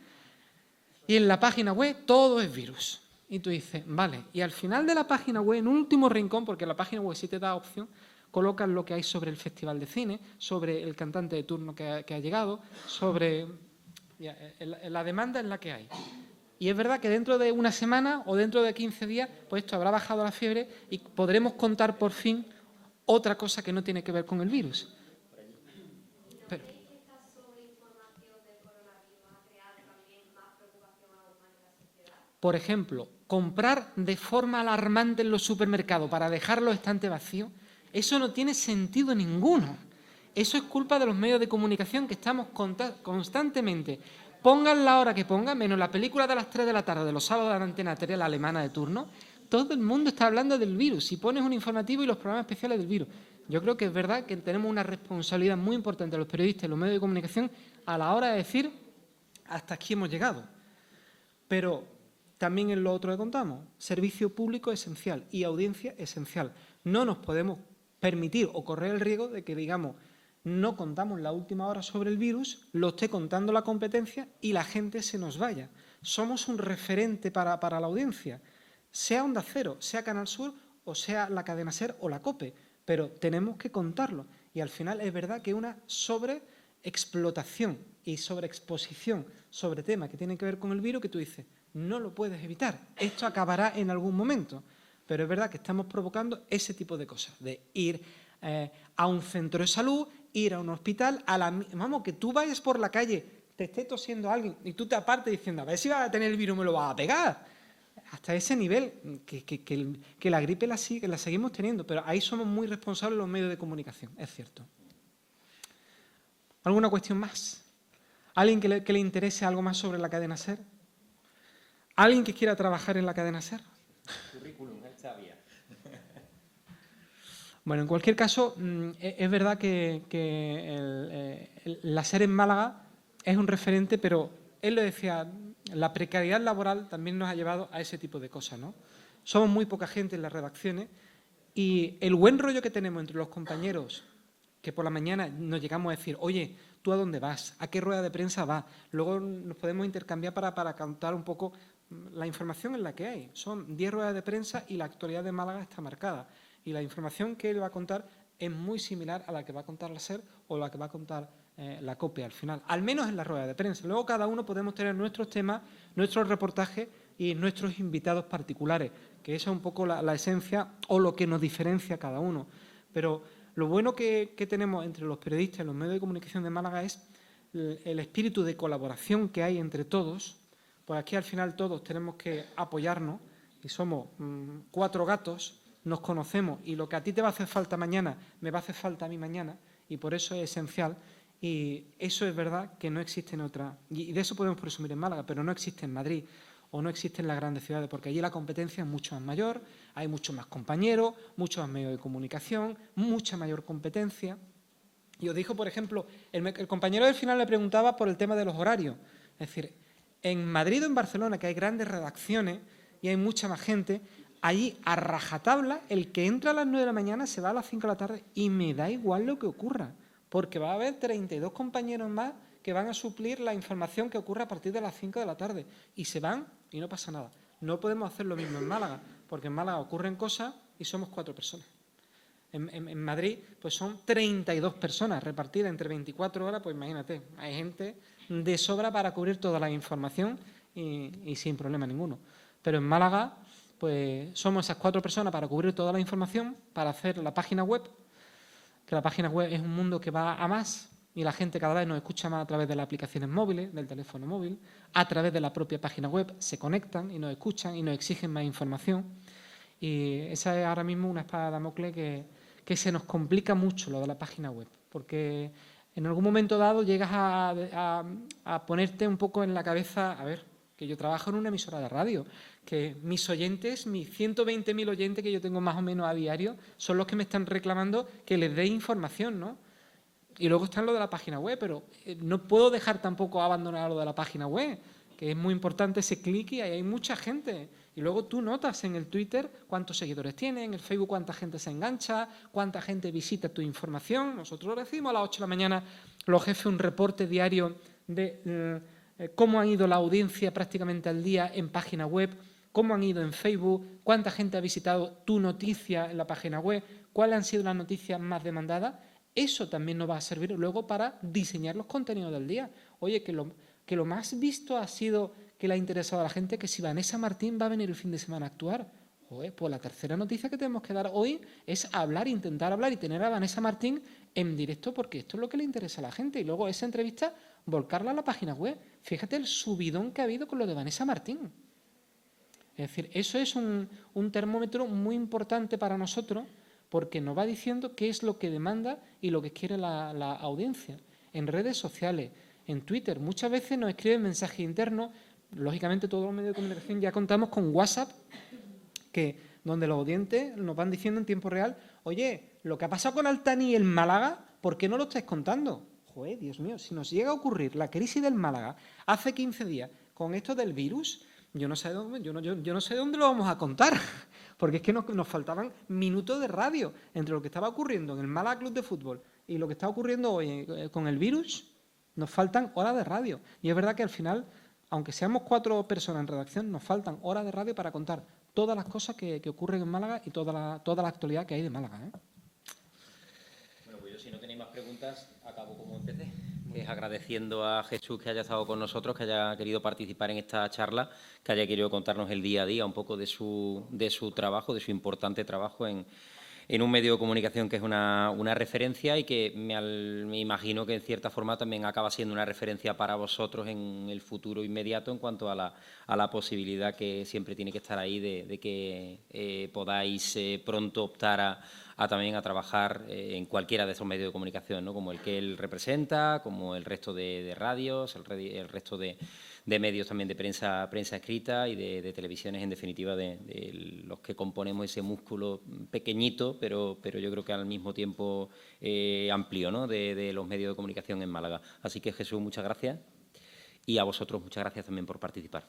y en la página web todo es virus. Y tú dices, vale, y al final de la página web, en un último rincón, porque la página web sí te da opción, colocan lo que hay sobre el Festival de Cine, sobre el cantante de turno que ha llegado, sobre la demanda en la que hay. Y es verdad que dentro de una semana o dentro de 15 días, pues esto habrá bajado la fiebre y podremos contar por fin otra cosa que no tiene que ver con el virus. Pero, por ejemplo, comprar de forma alarmante en los supermercados para dejar los estantes vacíos, eso no tiene sentido ninguno. Eso es culpa de los medios de comunicación que estamos constantemente, pongan la hora que pongan, menos la película de las 3 de la tarde de los sábados de la antena 3, la alemana de turno, todo el mundo está hablando del virus. Si pones un informativo y los programas especiales del virus. Yo creo que es verdad que tenemos una responsabilidad muy importante los periodistas y los medios de comunicación a la hora de decir hasta aquí hemos llegado. Pero también en lo otro que contamos, servicio público esencial y audiencia esencial. No nos podemos permitir o correr el riesgo de que, digamos, no contamos la última hora sobre el virus, lo esté contando la competencia y la gente se nos vaya. Somos un referente para la audiencia, sea Onda Cero, sea Canal Sur o sea la cadena SER o la COPE, pero tenemos que contarlo. Y al final es verdad que una sobreexplotación y sobreexposición sobre temas que tienen que ver con el virus que tú dices, no lo puedes evitar, esto acabará en algún momento. Pero es verdad que estamos provocando ese tipo de cosas, de ir a un centro de salud, ir a un hospital, vamos, que tú vayas por la calle, te esté tosiendo alguien y tú te apartes diciendo, a ver si vas a tener el virus, me lo vas a pegar. Hasta ese nivel, que la gripe la seguimos teniendo, pero ahí somos muy responsables los medios de comunicación, es cierto. ¿Alguna cuestión más? ¿Alguien que le interese algo más sobre la cadena SER? ¿Alguien que quiera trabajar en la cadena SER? Currículum, Xavier. Bueno, en cualquier caso, es verdad que la SER en Málaga es un referente, pero él lo decía, la precariedad laboral también nos ha llevado a ese tipo de cosas, ¿no? Somos muy poca gente en las redacciones y el buen rollo que tenemos entre los compañeros, que por la mañana nos llegamos a decir, oye, ¿tú a dónde vas? ¿A qué rueda de prensa vas? Luego nos podemos intercambiar para contar un poco la información en la que hay. Son 10 ruedas de prensa y la actualidad de Málaga está marcada. Y la información que él va a contar es muy similar a la que va a contar la SER o la que va a contar la COPE al final, al menos en la rueda de prensa. Luego cada uno podemos tener nuestros temas, nuestros reportajes y nuestros invitados particulares, que esa es un poco la esencia o lo que nos diferencia a cada uno. Pero lo bueno que tenemos entre los periodistas y los medios de comunicación de Málaga es el espíritu de colaboración que hay entre todos. Pues aquí al final todos tenemos que apoyarnos y somos 4 gatos, nos conocemos y lo que a ti te va a hacer falta mañana me va a hacer falta a mí mañana y por eso es esencial y eso es verdad que no existe en otra, y de eso podemos presumir en Málaga, pero no existe en Madrid o no existe en las grandes ciudades porque allí la competencia es mucho más mayor, hay muchos más compañeros, muchos más medios de comunicación, mucha mayor competencia. Y os dijo, por ejemplo, el compañero del final le preguntaba por el tema de los horarios, es decir, en Madrid o en Barcelona, que hay grandes redacciones y hay mucha más gente, allí a rajatabla, el que entra a las 9 de la mañana se va a las 5 de la tarde y me da igual lo que ocurra, porque va a haber 32 compañeros más que van a suplir la información que ocurre a partir de las 5 de la tarde y se van y no pasa nada. No podemos hacer lo mismo en Málaga, porque en Málaga ocurren cosas y somos 4 personas. En Madrid pues son 32 personas repartidas entre 24 horas, pues imagínate, hay gente de sobra para cubrir toda la información y sin problema ninguno. Pero en Málaga pues somos esas 4 personas para cubrir toda la información, para hacer la página web, que la página web es un mundo que va a más y la gente cada vez nos escucha más a través de las aplicaciones móviles, del teléfono móvil, a través de la propia página web, se conectan y nos escuchan y nos exigen más información. Y esa es ahora mismo una espada de Damocles que se nos complica mucho lo de la página web, porque en algún momento dado llegas a ponerte un poco en la cabeza, a ver, que yo trabajo en una emisora de radio, que mis oyentes, mis 120.000 oyentes que yo tengo más o menos a diario, son los que me están reclamando que les dé información, ¿no? Y luego está lo de la página web, pero no puedo dejar tampoco abandonar lo de la página web, que es muy importante ese clic y ahí hay mucha gente. Y luego tú notas en el Twitter cuántos seguidores tiene, en el Facebook cuánta gente se engancha, cuánta gente visita tu información. Nosotros recibimos a las 8 de la mañana los jefes un reporte diario de cómo han ido la audiencia prácticamente al día en página web, cómo han ido en Facebook, cuánta gente ha visitado tu noticia en la página web, cuáles han sido las noticias más demandadas. Eso también nos va a servir luego para diseñar los contenidos del día. Oye, que lo más visto ha sido que le ha interesado a la gente que si Vanessa Martín va a venir el fin de semana a actuar. Oye, pues la tercera noticia que tenemos que dar hoy es hablar, intentar hablar y tener a Vanessa Martín en directo porque esto es lo que le interesa a la gente. Y luego esa entrevista volcarla a la página web. Fíjate el subidón que ha habido con lo de Vanessa Martín. Es decir, eso es un termómetro muy importante para nosotros porque nos va diciendo qué es lo que demanda y lo que quiere la audiencia. En redes sociales, en Twitter, muchas veces nos escriben mensajes internos. Lógicamente, todos los medios de comunicación ya contamos con WhatsApp, donde los oyentes nos van diciendo en tiempo real, oye, lo que ha pasado con Altani en Málaga, ¿por qué no lo estáis contando? Joder, Dios mío, si nos llega a ocurrir la crisis del Málaga hace 15 días con esto del virus, yo no sé dónde lo vamos a contar, porque es que nos faltaban minutos de radio entre lo que estaba ocurriendo en el Málaga Club de Fútbol y lo que está ocurriendo hoy con el virus, nos faltan horas de radio. Y es verdad que al final, aunque seamos 4 personas en redacción, nos faltan horas de radio para contar todas las cosas que ocurren en Málaga y toda la actualidad que hay de Málaga, ¿eh? Bueno, pues yo, si no tenéis más preguntas, acabo como empecé, que es agradeciendo a Jesús que haya estado con nosotros, que haya querido participar en esta charla, que haya querido contarnos el día a día un poco de su trabajo, de su importante trabajo en un medio de comunicación que es una referencia y que me imagino que en cierta forma también acaba siendo una referencia para vosotros en el futuro inmediato en cuanto a la posibilidad que siempre tiene que estar ahí de que podáis pronto optar también a trabajar en cualquiera de esos medios de comunicación, ¿no? Como el que él representa, como el resto de radios, el resto de medios también de prensa escrita y de televisiones, en definitiva, de los que componemos ese músculo pequeñito, pero yo creo que al mismo tiempo amplio, ¿no? de los medios de comunicación en Málaga. Así que, Jesús, muchas gracias. Y a vosotros muchas gracias también por participar.